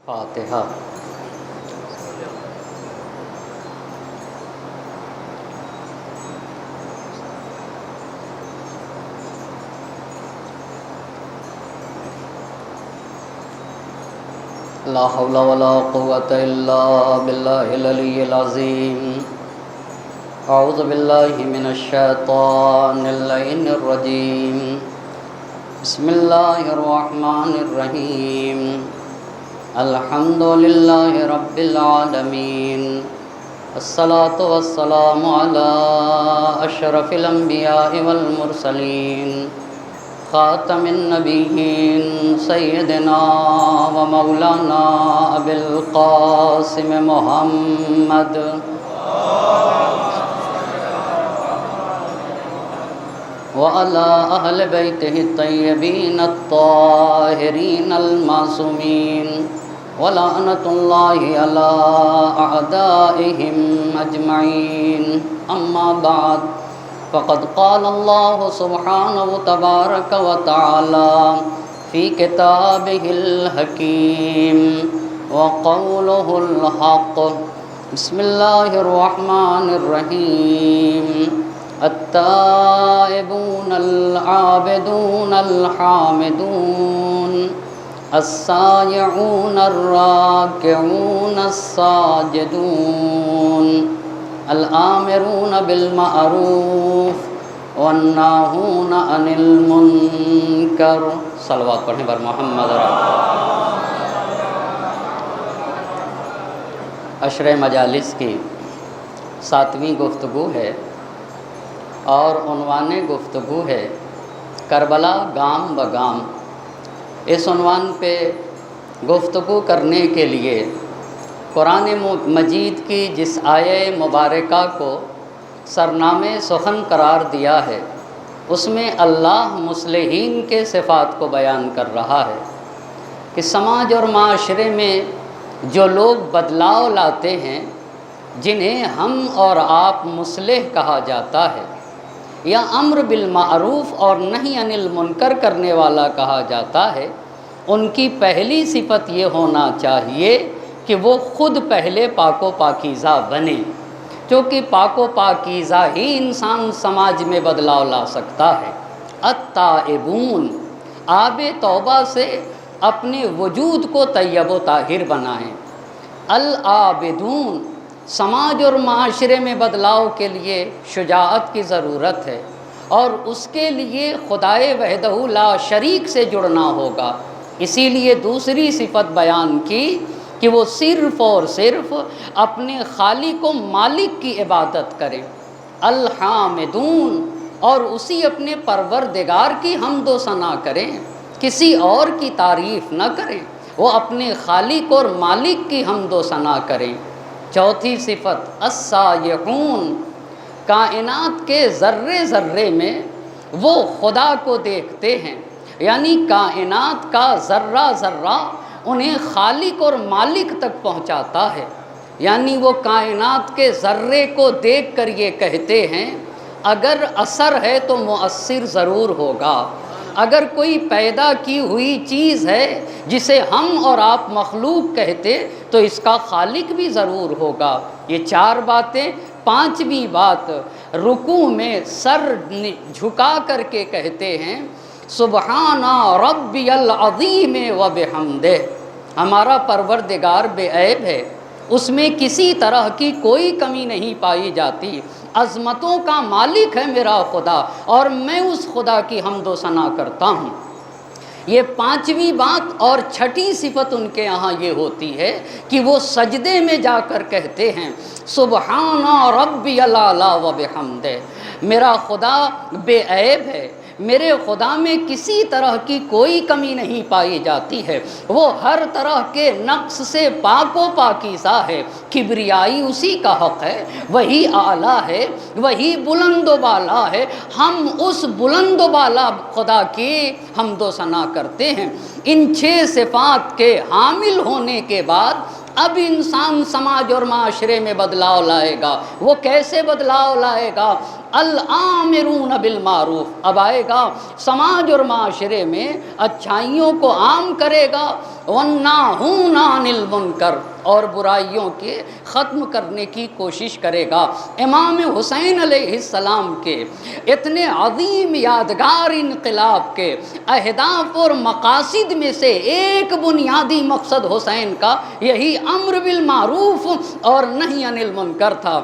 فاتحہ۔ لا حول ولا قوة إلا بالله العلي العظيم۔ أعوذ بالله من الشيطان اللعين الرجيم۔ بسم الله الرحمن الرحيم۔ الحمد لله رب العالمين، الصلاة والسلام على أشرف الأنبياء والمرسلين، خاتم النبيين سيدنا ومولانا أبي القاسم محمد وعلى أهل بيته الطيبين الطاهرين المعصومين، ولعنة الله على أعدائهم أجمعين۔ أما بعد، فقد قال الله سبحانه تبارك وتعالى في كتابه الحكيم وقوله الحق۔ بسم الله الرحمن الرحيم۔ التائبون العابدون الحامدون السائحون الراكعون الساجدون الآمرون بالمعروف والناہون عن المنکر۔ صلوات پڑھیں بر محمد۔ عشرہ مجالس کی 7ویں گفتگو ہے اور عنوان گفتگو ہے کربلا گام بگام۔ اس عنوان پہ گفتگو کرنے کے لیے قرآن مجید کی جس آیہ مبارکہ کو سرنامے سخن قرار دیا ہے، اس میں اللہ مصلحین کے صفات کو بیان کر رہا ہے کہ سماج اور معاشرے میں جو لوگ بدلاؤ لاتے ہیں، جنہیں ہم اور آپ مصلح کہا جاتا ہے یا امر بالمعروف اور نہی عن المنکر کرنے والا کہا جاتا ہے، ان کی پہلی صفت یہ ہونا چاہیے کہ وہ خود پہلے پاک و پاکیزہ بنے، کیونکہ پاک و پاکیزہ ہی انسان سماج میں بدلاؤ لا سکتا ہے۔ التائبون، آب توبہ سے اپنے وجود کو طیب و طاہر بنائیں۔ العابدون، سماج اور معاشرے میں بدلاؤ کے لیے شجاعت کی ضرورت ہے اور اس کے لیے خدائے وحدہ لا شریک سے جڑنا ہوگا، اسی لیے دوسری صفت بیان کی کہ وہ صرف اور صرف اپنے خالق و مالک کی عبادت کریں۔ الحامدون، اور اسی اپنے پروردگار کی حمد و ثنا کریں، کسی اور کی تعریف نہ کریں، وہ اپنے خالق اور مالک کی حمد و ثنا کریں۔ چوتھی صفت السائحون، کائنات کے ذرے ذرے میں وہ خدا کو دیکھتے ہیں، یعنی کائنات کا ذرہ ذرہ انہیں خالق اور مالک تک پہنچاتا ہے، یعنی وہ کائنات کے ذرے کو دیکھ کر یہ کہتے ہیں اگر اثر ہے تو مؤثر ضرور ہوگا، اگر کوئی پیدا کی ہوئی چیز ہے جسے ہم اور آپ مخلوق کہتے تو اس کا خالق بھی ضرور ہوگا۔ یہ 4 باتیں۔ 5ویں بات، رکوع میں سر جھکا کر کے کہتے ہیں سبحان ربی العظیم و بحمدہ، ہمارا پروردگار بے عیب ہے، اس میں کسی طرح کی کوئی کمی نہیں پائی جاتی، عظمتوں کا مالک ہے میرا خدا اور میں اس خدا کی حمد و ثنا کرتا ہوں۔ یہ 5ویں بات۔ اور 6ٹھی صفت ان کے یہاں یہ ہوتی ہے کہ وہ سجدے میں جا کر کہتے ہیں سبحان ربی الاعلی و بحمدہ، میرا خدا بے عیب ہے، میرے خدا میں کسی طرح کی کوئی کمی نہیں پائی جاتی ہے، وہ ہر طرح کے نقص سے پاک و پاکیزہ ہے، کبریائی اسی کا حق ہے، وہی اعلیٰ ہے، وہی بلند و بالا ہے، ہم اس بلند و بالا خدا کی حمد و ثنا کرتے ہیں۔ ان 6 صفات کے حامل ہونے کے بعد اب انسان سماج اور معاشرے میں بدلاؤ لائے گا۔ وہ کیسے بدلاؤ لائے گا؟ الآمرون بالمعروف، اب آئے گا سماج اور معاشرے میں اچھائیوں کو عام کرے گا، والناہون عن المنکر، اور برائیوں کے ختم کرنے کی کوشش کرے گا۔ امام حسین علیہ السلام کے اتنے عظیم یادگار انقلاب کے اہداف اور مقاصد میں سے ایک بنیادی مقصد حسین کا یہی امر بالمعروف اور نہی عن المنکر تھا۔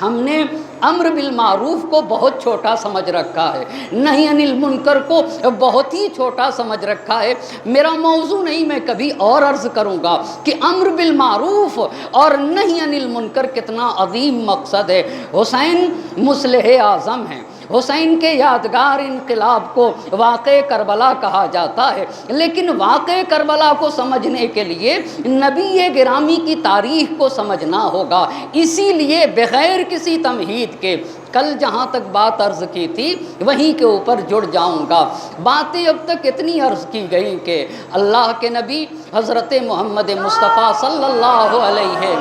ہم نے امر بالمعروف کو بہت چھوٹا سمجھ رکھا ہے، نہی عن المنکر کو بہت ہی چھوٹا سمجھ رکھا ہے۔ میرا موضوع نہیں، میں کبھی اور عرض کروں گا کہ امر بالمعروف اور نہی عن المنکر کتنا عظیم مقصد ہے۔ حسین مصلح اعظم ہیں، حسین کے یادگار انقلاب کو واقعہ کربلا کہا جاتا ہے، لیکن واقعہ کربلا کو سمجھنے کے لیے نبی گرامی کی تاریخ کو سمجھنا ہوگا۔ اسی لیے بغیر کسی تمہید کے کل جہاں تک بات عرض کی تھی وہیں کے اوپر جڑ جاؤں گا۔ باتیں اب تک اتنی عرض کی گئی کہ اللہ کے نبی حضرت محمد مصطفیٰ صلی اللہ علیہ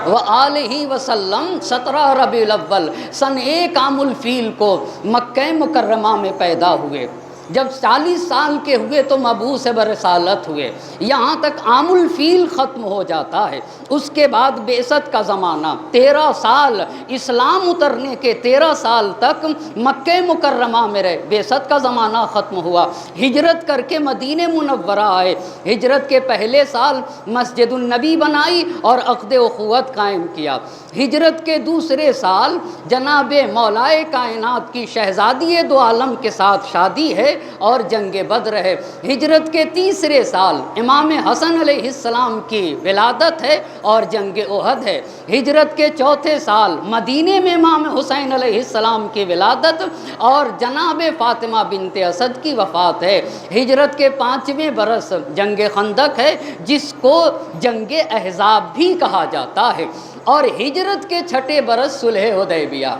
وآلہ وسلم 17 ربیع الاول سن 1 عام الفیل کو مکہ مکرمہ میں پیدا ہوئے۔ جب 40 سال کے ہوئے تو مبعوث برسالت ہوئے، یہاں تک عام الفیل ختم ہو جاتا ہے۔ اس کے بعد بعثت کا زمانہ 13 سال، اسلام اترنے کے 13 سال تک مکہ مکرمہ میں رہے، بعثت کا زمانہ ختم ہوا، ہجرت کر کے مدینہ منورہ آئے۔ ہجرت کے پہلے سال مسجد النبی بنائی اور عقد اخوت قائم کیا۔ ہجرت کے دوسرے سال جناب مولائے کائنات کی شہزادی دو عالم کے ساتھ شادی ہے اور جنگ بدر ہے۔ ہجرت کے تیسرے سال امام حسن علیہ السلام کی ولادت ہے اور جنگ احد ہے۔ ہجرت کے چوتھے سال مدینے میں امام حسین علیہ السلام کی ولادت اور جناب فاطمہ بنت اسد کی وفات ہے۔ ہجرت کے 5ویں برس جنگ خندق ہے، جس کو جنگ احزاب بھی کہا جاتا ہے، اور ہجرت کے 6 برس صلح حدیبیہ،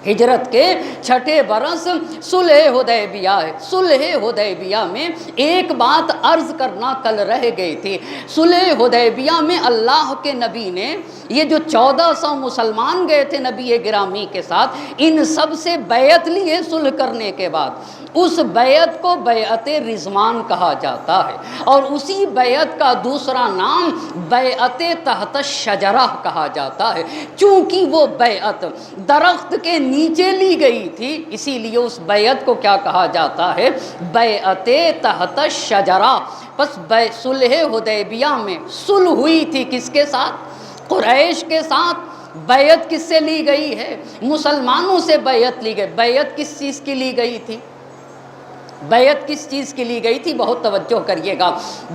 ہجرت کے 6 برس صلح حدیبیہ ہے۔ صلح حدیبیہ میں ایک بات عرض کرنا کل رہ گئی تھی۔ صلح حدیبیہ میں اللہ کے نبی نے یہ جو 1400 مسلمان گئے تھے نبی گرامی کے ساتھ، ان سب سے بیعت لیے صلح کرنے کے بعد، اس بیعت کو بیعت رضوان کہا جاتا ہے، اور اسی بیعت کا دوسرا نام بیعت تحت الشجرہ کہا جاتا ہے۔ چونکہ وہ بیعت درخت کے نیچے لی گئی تھی، اسی لیے اس بیعت کو کیا کہا جاتا ہے؟ بیعت تحت الشجرہ۔ پس صلح حدیبیہ میں صلح ہوئی تھی کس کے ساتھ؟ قریش کے ساتھ۔ بیعت کس سے لی گئی ہے؟ مسلمانوں سے بیعت لی گئی۔ بیعت کس چیز کی لی گئی تھی؟ بیعت کس چیز کی لی گئی تھی؟ بہت توجہ کریے گا۔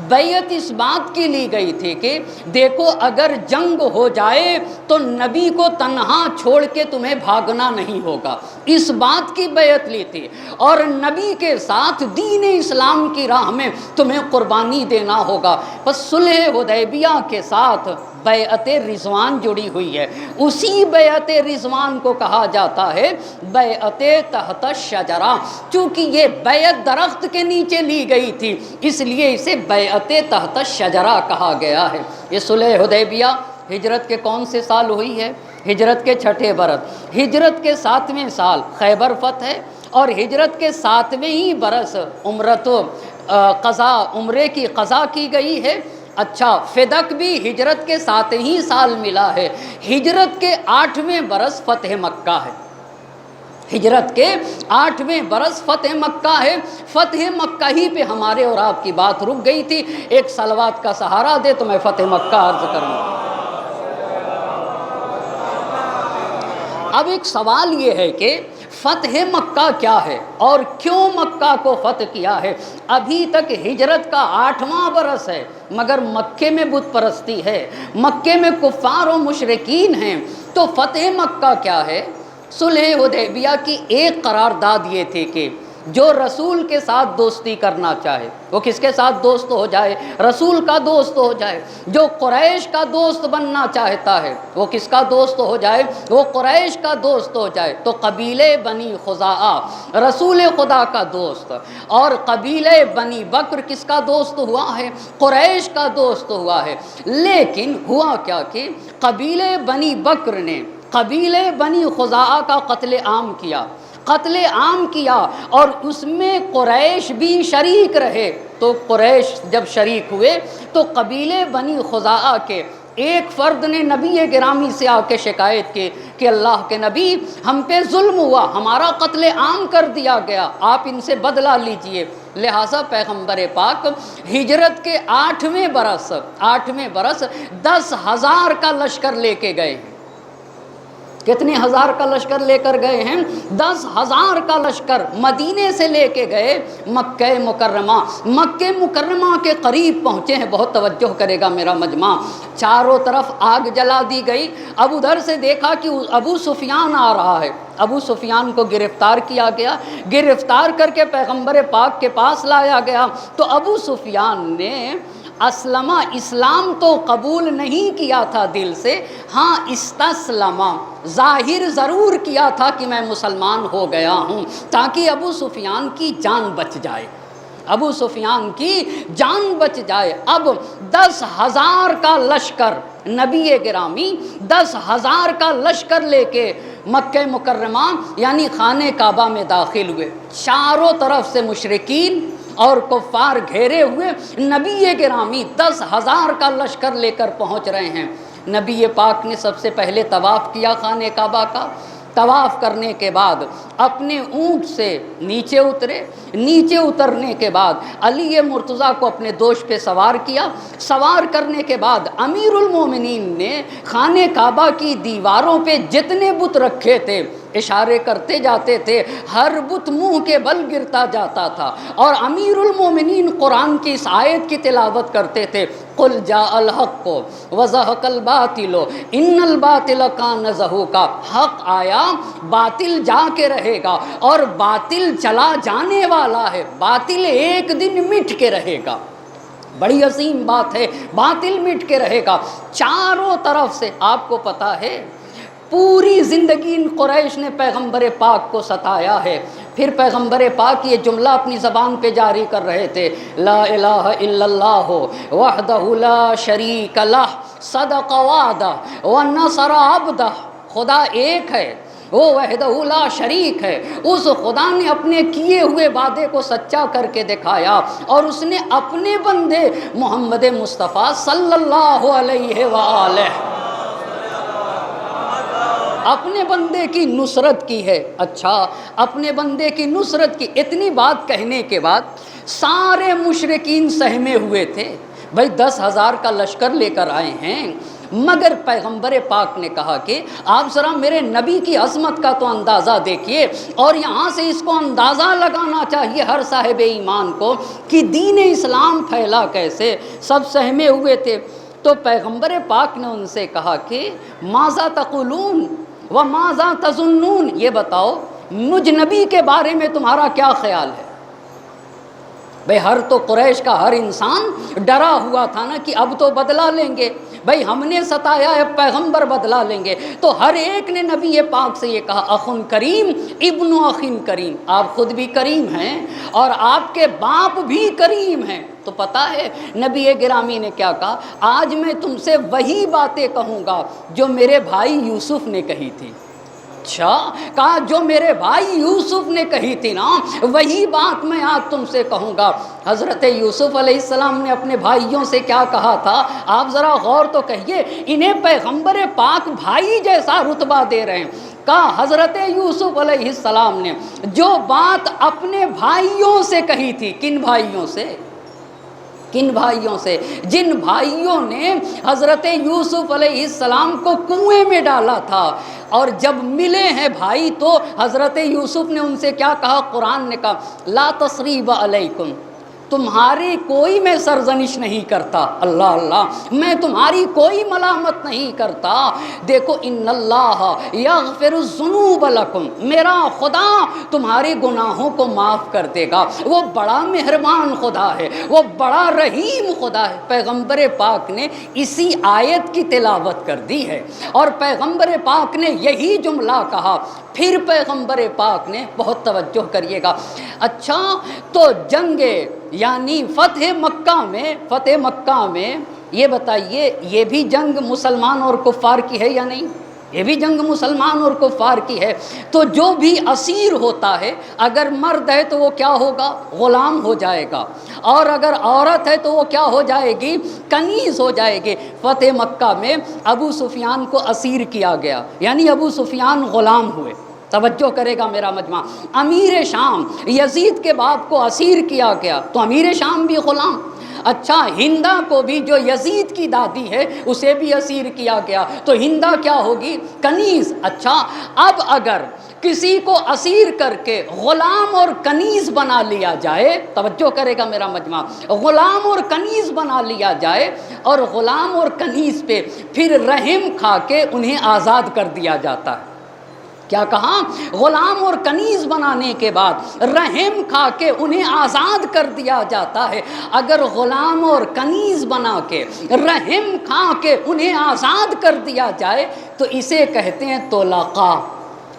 بیعت اس بات کی لی گئی تھی کہ دیکھو اگر جنگ ہو جائے تو نبی کو تنہا چھوڑ کے تمہیں بھاگنا نہیں ہوگا، اس بات کی بیعت لی تھی، اور نبی کے ساتھ دین اسلام کی راہ میں تمہیں قربانی دینا ہوگا۔ پس صلح حدیبیہ کے ساتھ بیعت رضوان جڑی ہوئی ہے۔ اسی بیعت رضوان کو کہا جاتا ہے بیعت تحت الشجرہ۔ چونکہ یہ بیعت درخت کے نیچے لی گئی تھی، اس لیے اسے بیعت تحت الشجرہ کہا گیا ہے۔ یہ صلح حدیبیہ ہجرت کے کون سے سال ہوئی ہے؟ ہجرت کے 6 برس۔ ہجرت کے 7ویں سال خیبر فتح ہے، اور ہجرت کے 7ویں ہی برس عمرے کی قضا کی گئی ہے۔ اچھا، فدق بھی ہجرت کے 7 ہی سال ملا ہے۔ ہجرت کے 8ویں برس فتح مکہ ہے۔ ہجرت کے 8ویں برس فتح مکہ ہے۔ فتح مکہ ہی پہ ہمارے اور آپ کی بات رک گئی تھی۔ ایک صلوات کا سہارا دے تو میں فتح مکہ عرض کروں۔ اب ایک سوال یہ ہے کہ فتح مکہ کیا ہے اور کیوں مکہ کو فتح کیا ہے؟ ابھی تک ہجرت کا 8واں برس ہے، مگر مکے میں بت پرستی ہے، مکے میں کفار و مشرکین ہیں، تو فتح مکہ کیا ہے؟ صلح حدیبیہ کی ایک قرارداد یہ تھی کہ جو رسول کے ساتھ دوستی کرنا چاہے وہ کس کے ساتھ دوست ہو جائے؟ رسول کا دوست ہو جائے۔ جو قریش کا دوست بننا چاہتا ہے وہ کس کا دوست ہو جائے؟ وہ قریش کا دوست ہو جائے۔ تو قبیلے بنی خزاعہ رسول خدا کا دوست، اور قبیلے بنی بکر کس کا دوست ہوا ہے؟ قریش کا دوست ہوا ہے۔ لیکن ہوا کیا کہ قبیلے بنی بکر نے قبیلے بنی خزاعہ کا قتل عام کیا اور اس میں قریش بھی شریک رہے۔ تو قریش جب شریک ہوئے تو قبیلے بنی خزاعہ کے ایک فرد نے نبی گرامی سے آ کے شکایت کی کہ اللہ کے نبی، ہم پہ ظلم ہوا، ہمارا قتل عام کر دیا گیا، آپ ان سے بدلہ لیجئے۔ لہٰذا پیغمبر پاک ہجرت کے 8ویں برس 10,000 کا لشکر لے کے گئے ہیں۔ کتنے ہزار کا لشکر لے کر گئے ہیں؟ 10,000 کا لشکر مدینے سے لے کے گئے مکہ مکرمہ کے قریب پہنچے ہیں۔ بہت توجہ کرے گا میرا مجمع۔ چاروں طرف آگ جلا دی گئی۔ اب ادھر سے دیکھا کہ ابو سفیان آ رہا ہے، ابو سفیان کو گرفتار کیا گیا، گرفتار کر کے پیغمبر پاک کے پاس لایا گیا۔ تو ابو سفیان نے اسلام تو قبول نہیں کیا تھا دل سے، ہاں استسلم، ظاہر ضرور کیا تھا کہ میں مسلمان ہو گیا ہوں، تاکہ ابو سفیان کی جان بچ جائے، ابو سفیان کی جان بچ جائے۔ اب 10,000 کا لشکر، نبی گرامی 10,000 کا لشکر لے کے مکہ مکرمہ یعنی خانہ کعبہ میں داخل ہوئے۔ چاروں طرف سے مشرکین اور کفار گھیرے ہوئے، نبی گرامی 10,000 کا لشکر لے کر پہنچ رہے ہیں۔ نبی پاک نے سب سے پہلے طواف کیا خانہ کعبہ کا۔ طواف کرنے کے بعد اپنے اونٹ سے نیچے اترے، نیچے اترنے کے بعد علی مرتضیٰ کو اپنے دوش پہ سوار کیا۔ سوار کرنے کے بعد امیر المومنین نے خانہ کعبہ کی دیواروں پہ جتنے بت رکھے تھے اشارے کرتے جاتے تھے، ہر بت منہ کے بل گرتا جاتا تھا، اور امیر المومنین قرآن کی اس آیت کی تلاوت کرتے تھے، قل جاء الحق وزہق الباطل ان الباطل کان زہوقا۔ حق آیا، باطل جا کے رہے گا، اور باطل چلا جانے والا ہے، باطل ایک دن مٹ کے رہے گا۔ بڑی عظیم بات ہے، باطل مٹ کے رہے گا۔ چاروں طرف سے آپ کو پتہ ہے پوری زندگی ان قریش نے پیغمبر پاک کو ستایا ہے۔ پھر پیغمبر پاک یہ جملہ اپنی زبان پہ جاری کر رہے تھے، لا الہ الا اللہ وحدہ لا شریک لہ صدق وعدہ ونصر عبدہ۔ خدا ایک ہے، وہ وحدہ لا شریک ہے، اس خدا نے اپنے کیے ہوئے وعدے کو سچا کر کے دکھایا، اور اس نے اپنے بندے محمد مصطفیٰ صلی اللہ علیہ وآلہ اپنے بندے کی نصرت کی ہے۔ اچھا، اپنے بندے کی نصرت کی، اتنی بات کہنے کے بعد سارے مشرکین سہمے ہوئے تھے، بھائی 10,000 کا لشکر لے کر آئے ہیں، مگر پیغمبر پاک نے کہا کہ آپ ذرا میرے نبی کی عظمت کا تو اندازہ دیکھیے، اور یہاں سے اس کو اندازہ لگانا چاہیے ہر صاحب ایمان کو کہ دین اسلام پھیلا کیسے۔ سب سہمے ہوئے تھے، تو پیغمبر پاک نے ان سے کہا کہ ماذا تقولون وماذا تظنون، یہ بتاؤ مجھ نبی کے بارے میں تمہارا کیا خیال ہے؟ بھئی ہر تو قریش کا ہر انسان ڈرا ہوا تھا نا کہ اب تو بدلہ لیں گے، بھئی ہم نے ستایا ہے، پیغمبر بدلہ لیں گے۔ تو ہر ایک نے نبی پاک سے یہ کہا، اخن کریم ابن اخن کریم، آپ خود بھی کریم ہیں اور آپ کے باپ بھی کریم ہیں۔ تو پتہ ہے نبی گرامی نے کیا کہا، آج میں تم سے وہی باتیں کہوں گا جو میرے بھائی یوسف نے کہی تھی۔ اچھا، کہا جو میرے بھائی یوسف نے کہی تھی نا، وہی بات میں آج تم سے کہوں گا۔ حضرت یوسف علیہ السلام نے اپنے بھائیوں سے کیا کہا تھا، آپ ذرا غور تو کہیے، انہیں پیغمبر پاک بھائی جیسا رتبہ دے رہے ہیں۔ کہا حضرت یوسف علیہ السلام نے جو بات اپنے بھائیوں سے کہی تھی، کن بھائیوں سے؟ کن بھائیوں سے؟ جن بھائیوں نے حضرت یوسف علیہ السلام کو کنویں میں ڈالا تھا، اور جب ملے ہیں بھائی تو حضرت یوسف نے ان سے کیا کہا، قرآن نے کہا لا تثریب علیکم، تمہاری کوئی میں سرزنش نہیں کرتا، اللہ اللہ، میں تمہاری کوئی ملامت نہیں کرتا۔ دیکھو ان اللہ یغفر الذنوب لکم، میرا خدا تمہارے گناہوں کو معاف کر دے گا، وہ بڑا مہربان خدا ہے، وہ بڑا رحیم خدا ہے۔ پیغمبر پاک نے اسی آیت کی تلاوت کر دی ہے، اور پیغمبر پاک نے یہی جملہ کہا۔ پھر پیغمبر پاک نے، بہت توجہ کریے گا، اچھا تو جنگ یعنی فتح مکہ میں یہ بتائیے، یہ بھی جنگ مسلمان اور کفار کی ہے یا نہیں؟ یہ بھی جنگ مسلمان اور کفار کی ہے۔ تو جو بھی اسیر ہوتا ہے، اگر مرد ہے تو وہ کیا ہوگا؟ غلام ہو جائے گا، اور اگر عورت ہے تو وہ کیا ہو جائے گی؟ کنیز ہو جائے گی۔ فتح مکہ میں ابو سفیان کو اسیر کیا گیا، یعنی ابو سفیان غلام ہوئے۔ توجہ کرے گا میرا مجمع۔ امیر شام یزید کے باپ کو اسیر کیا گیا تو امیر شام بھی غلام۔ اچھا، ہندا کو بھی جو یزید کی دادی ہے اسے بھی اسیر کیا گیا تو ہندا کیا ہوگی؟ کنیز۔ اچھا، اب اگر کسی کو اسیر کر کے غلام اور کنیز بنا لیا جائے، توجہ کرے گا میرا مجمع، غلام اور کنیز بنا لیا جائے، اور غلام اور کنیز پہ پھر رحم کھا کے انہیں آزاد کر دیا جاتا ہے۔ کیا کہا؟ غلام اور کنیز بنانے کے بعد رحم کھا کے انہیں آزاد کر دیا جاتا ہے۔ اگر غلام اور کنیز بنا کے رحم کھا کے انہیں آزاد کر دیا جائے تو اسے کہتے ہیں طلقاء۔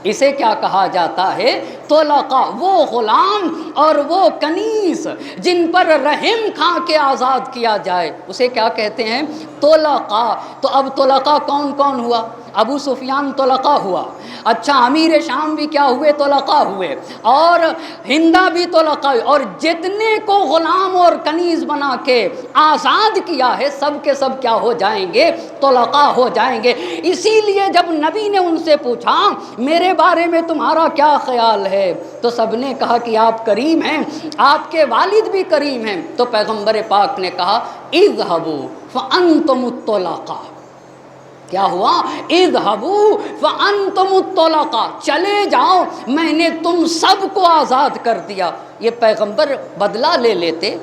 اسے کیا کہا جاتا ہے؟ طلقاء۔ وہ غلام اور وہ کنیز جن پر رحم کھا کے آزاد کیا جائے اسے کیا کہتے ہیں؟ طلقاء۔ تو اب طلقاء کون کون ہوا؟ ابو سفیان طلقاء ہوا، اچھا امیر شام بھی کیا ہوئے؟ طلقاء ہوئے، اور ہندا بھی طلقاء ہوئے، اور جتنے کو غلام اور کنیز بنا کے آزاد کیا ہے سب کے سب کیا ہو جائیں گے؟ طلقاء ہو جائیں گے۔ اسی لیے جب نبی نے ان سے پوچھا میرے بارے میں تمہارا کیا خیال ہے تو سب نے کہا کہ آپ کریم ہیں، آپ کے والد بھی کریم ہیں۔ تو پیغمبر پاک نے کہا اذهبوا فانتم الطلقاء۔ کیا ہوا؟ اذهبوا فانتم الطلقاء، چلے جاؤ میں نے تم سب کو آزاد کر دیا۔ یہ پیغمبر بدلہ لے لیتے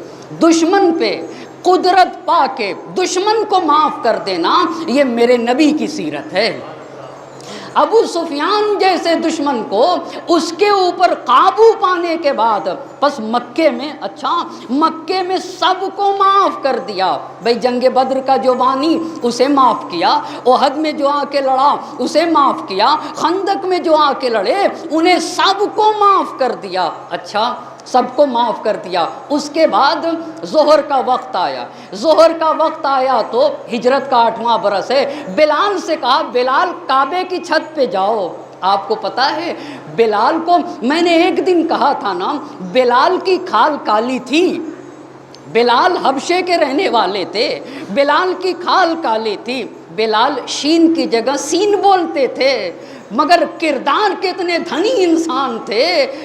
دشمن پہ، قدرت پا کے دشمن کو معاف کر دینا یہ میرے نبی کی سیرت ہے۔ ابو سفیان جیسے دشمن کو اس کے اوپر قابو پانے کے بعد پس مکے میں، اچھا مکے میں سب کو معاف کر دیا۔ بھئی جنگ بدر کا جو بانی اسے معاف کیا، احد میں جو آ کے لڑا اسے معاف کیا، خندق میں جو آ کے لڑے انہیں سب کو معاف کر دیا۔ اچھا سب کو معاف کر دیا۔ اس کے بعد ظہر کا وقت آیا، ظہر کا وقت آیا تو ہجرت کا 8واں برس ہے۔ بلال سے کہا بلال کعبے کی چھت پہ جاؤ۔ آپ کو پتا ہے بلال کو میں نے ایک دن کہا تھا نا، بلال کی کھال کالی تھی، بلال حبشے کے رہنے والے تھے، بلال کی کھال کالی تھی، بلال شین کی جگہ سین بولتے تھے، مگر کردار کے اتنے دھنی انسان تھے،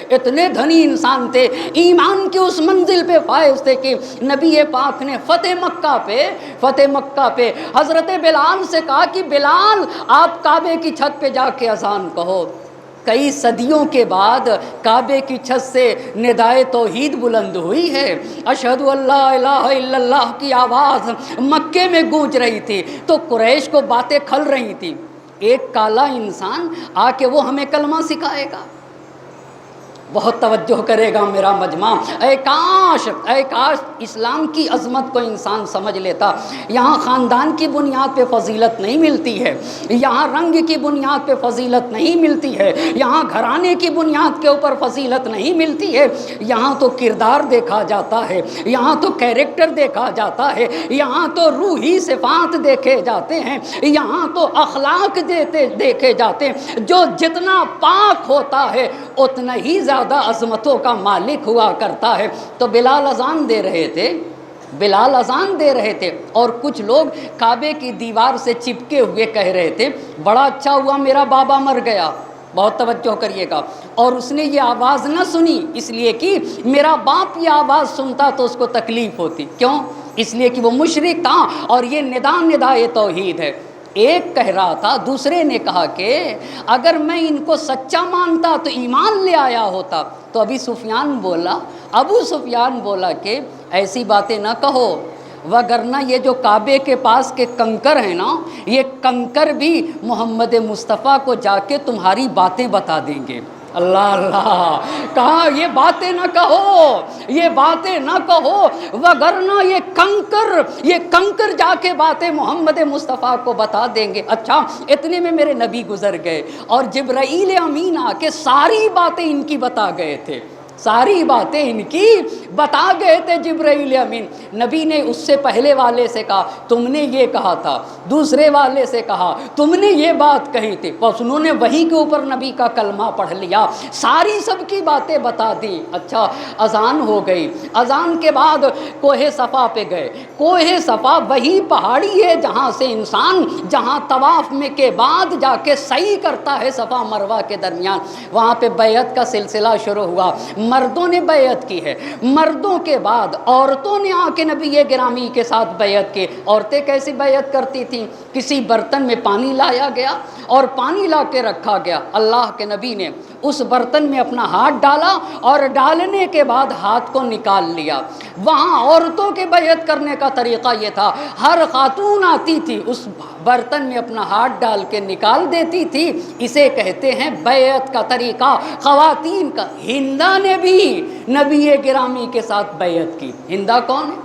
اتنے دھنی انسان تھے، ایمان کی اس منزل پہ فائز تھے کہ نبی پاک نے فتح مکہ پہ حضرت بلال سے کہا کہ بلال آپ کعبے کی چھت پہ جا کے اذان کہو۔ کئی صدیوں کے بعد کعبے کی چھت سے ندائے توحید بلند ہوئی ہے، اشہد ان لا الہ الا اللہ کی آواز مکے میں گونج رہی تھی تو قریش کو باتیں کھل رہی تھی۔ ایک کالا انسان آ کے وہ ہمیں کلمہ سکھائے گا، بہت توجہ کرے گا میرا مجمع۔ اے کاش اسلام کی عظمت کو انسان سمجھ لیتا۔ یہاں خاندان کی بنیاد پہ فضیلت نہیں ملتی ہے، یہاں رنگ کی بنیاد پہ فضیلت نہیں ملتی ہے، یہاں گھرانے کی بنیاد کے اوپر فضیلت نہیں ملتی ہے، یہاں تو کردار دیکھا جاتا ہے، یہاں تو کیریکٹر دیکھا جاتا ہے، یہاں تو روحی صفات دیکھے جاتے ہیں، یہاں تو اخلاق دیکھے جاتے ہیں۔ جو جتنا پاک ہوتا ہے اتنا ہی زیادہ عظمتوں کا مالک ہوا کرتا ہے۔ تو بلال اذان دے رہے تھے اور کچھ لوگ کعبے کی دیوار سے چپکے ہوئے کہہ رہے تھے بڑا اچھا ہوا میرا بابا مر گیا۔ بہت توجہ کریے گا، اور اس نے یہ آواز نہ سنی اس لیے کہ میرا باپ یہ آواز سنتا تو اس کو تکلیف ہوتی۔ کیوں؟ اس لیے کہ وہ مشرک تھا اور یہ ندائے توحید ہے۔ ایک کہہ رہا تھا، دوسرے نے کہا کہ اگر میں ان کو سچا مانتا تو ایمان لے آیا ہوتا۔ تو ابو سفیان بولا کہ ایسی باتیں نہ کہو، وگرنہ یہ جو کعبے کے پاس کے کنکر ہیں نا، یہ کنکر بھی محمد مصطفیٰ کو جا کے تمہاری باتیں بتا دیں گے۔ اللہ اللہ، کہا یہ باتیں نہ کہو وگرنہ یہ کنکر جا کے باتیں محمد مصطفیٰ کو بتا دیں گے۔ اچھا اتنے میں میرے نبی گزر گئے اور جبرائیل امین آ کے ساری باتیں ان کی بتا گئے تھے، ساری باتیں ان کی بتا گئے تھے جبرائیل امین۔ نبی نے اس سے پہلے والے سے کہا تم نے یہ کہا تھا، دوسرے والے سے کہا تم نے یہ بات کہی تھی، بس انہوں نے وہی کے اوپر نبی کا کلمہ پڑھ لیا، ساری سب کی باتیں بتا دیں۔ اچھا اذان ہو گئی، اذان کے بعد کوہ صفا پہ گئے۔ کوہ صفا وہی پہاڑی ہے جہاں سے انسان جہاں طواف میں کے بعد جا کے سعی کرتا ہے صفا مروہ کے درمیان، وہاں پہ بیعت کا سلسلہ شروع ہوا۔ مردوں نے بیعت کی ہے، مردوں کے بعد عورتوں نے آ کے نبی گرامی کے ساتھ بیعت کی۔ عورتیں کیسی بیعت کرتی تھیں؟ کسی برتن میں پانی لایا گیا اور پانی لا کے رکھا گیا، اللہ کے نبی نے اس برتن میں اپنا ہاتھ ڈالا اور ڈالنے کے بعد ہاتھ کو نکال لیا۔ وہاں عورتوں کے بیعت کرنے کا طریقہ یہ تھا، ہر خاتون آتی تھی اس برتن میں اپنا ہاتھ ڈال کے نکال دیتی تھی، اسے کہتے ہیں بیعت کا طریقہ خواتین کا۔ ہندہ نے بھی نبی گرامی کے ساتھ بیعت کی۔ ہندہ کون ہے؟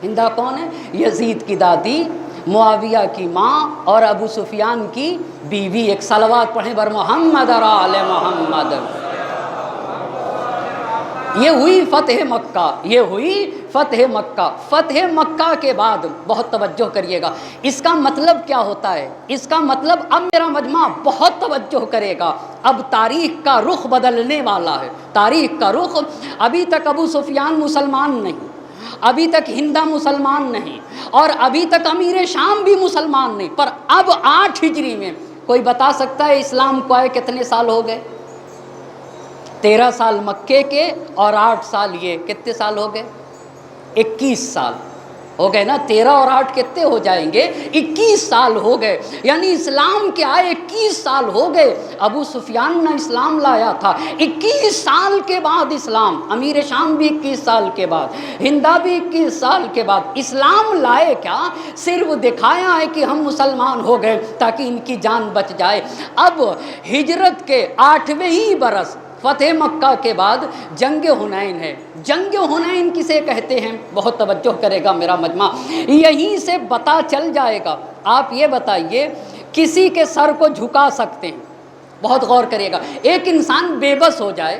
ہندہ کون ہے؟ یزید کی دادی، معاویہ کی ماں اور ابو سفیان کی بیوی۔ ایک صلوات پڑھیں بر محمد اور آل محمد۔ یہ ہوئی فتح مکہ، یہ ہوئی فتح مکہ۔ فتح مکہ کے بعد بہت توجہ کریے گا، اس کا مطلب کیا ہوتا ہے؟ اس کا مطلب اب میرا مجمع بہت توجہ کرے گا، اب تاریخ کا رخ بدلنے والا ہے۔ تاریخ کا رخ، ابھی تک ابو سفیان مسلمان نہیں، ابھی تک ہندہ مسلمان نہیں، اور ابھی تک امیر شام بھی مسلمان نہیں، پر اب 8 ہجری میں کوئی بتا سکتا ہے اسلام کو آئے کتنے سال ہو گئے؟ 13 سال مکے کے اور 8 سال یہ، کتنے سال ہو گئے؟ 21 سال ہو گئے نا۔ 13 اور 8 کتنے ہو جائیں گے؟ 21 سال ہو گئے، یعنی اسلام کے آئے 21 سال ہو گئے۔ ابو سفیان نے اسلام لایا تھا 21 سال کے بعد اسلام، امیر شام بھی 21 سال کے بعد، ہندہ بھی 21 سال کے بعد اسلام لائے۔ کیا صرف دکھایا ہے کہ ہم مسلمان ہو گئے تاکہ ان کی جان بچ جائے؟ اب ہجرت کے 8ویں ہی برس فتح مکہ کے بعد جنگ حنین ہے۔ جنگ حنین کسے کہتے ہیں؟ بہت توجہ کرے گا میرا مجمع، یہیں سے پتہ چل جائے گا۔ آپ یہ بتائیے کسی کے سر کو جھکا سکتے ہیں؟ بہت غور کریے گا۔ ایک انسان بے بس ہو جائے،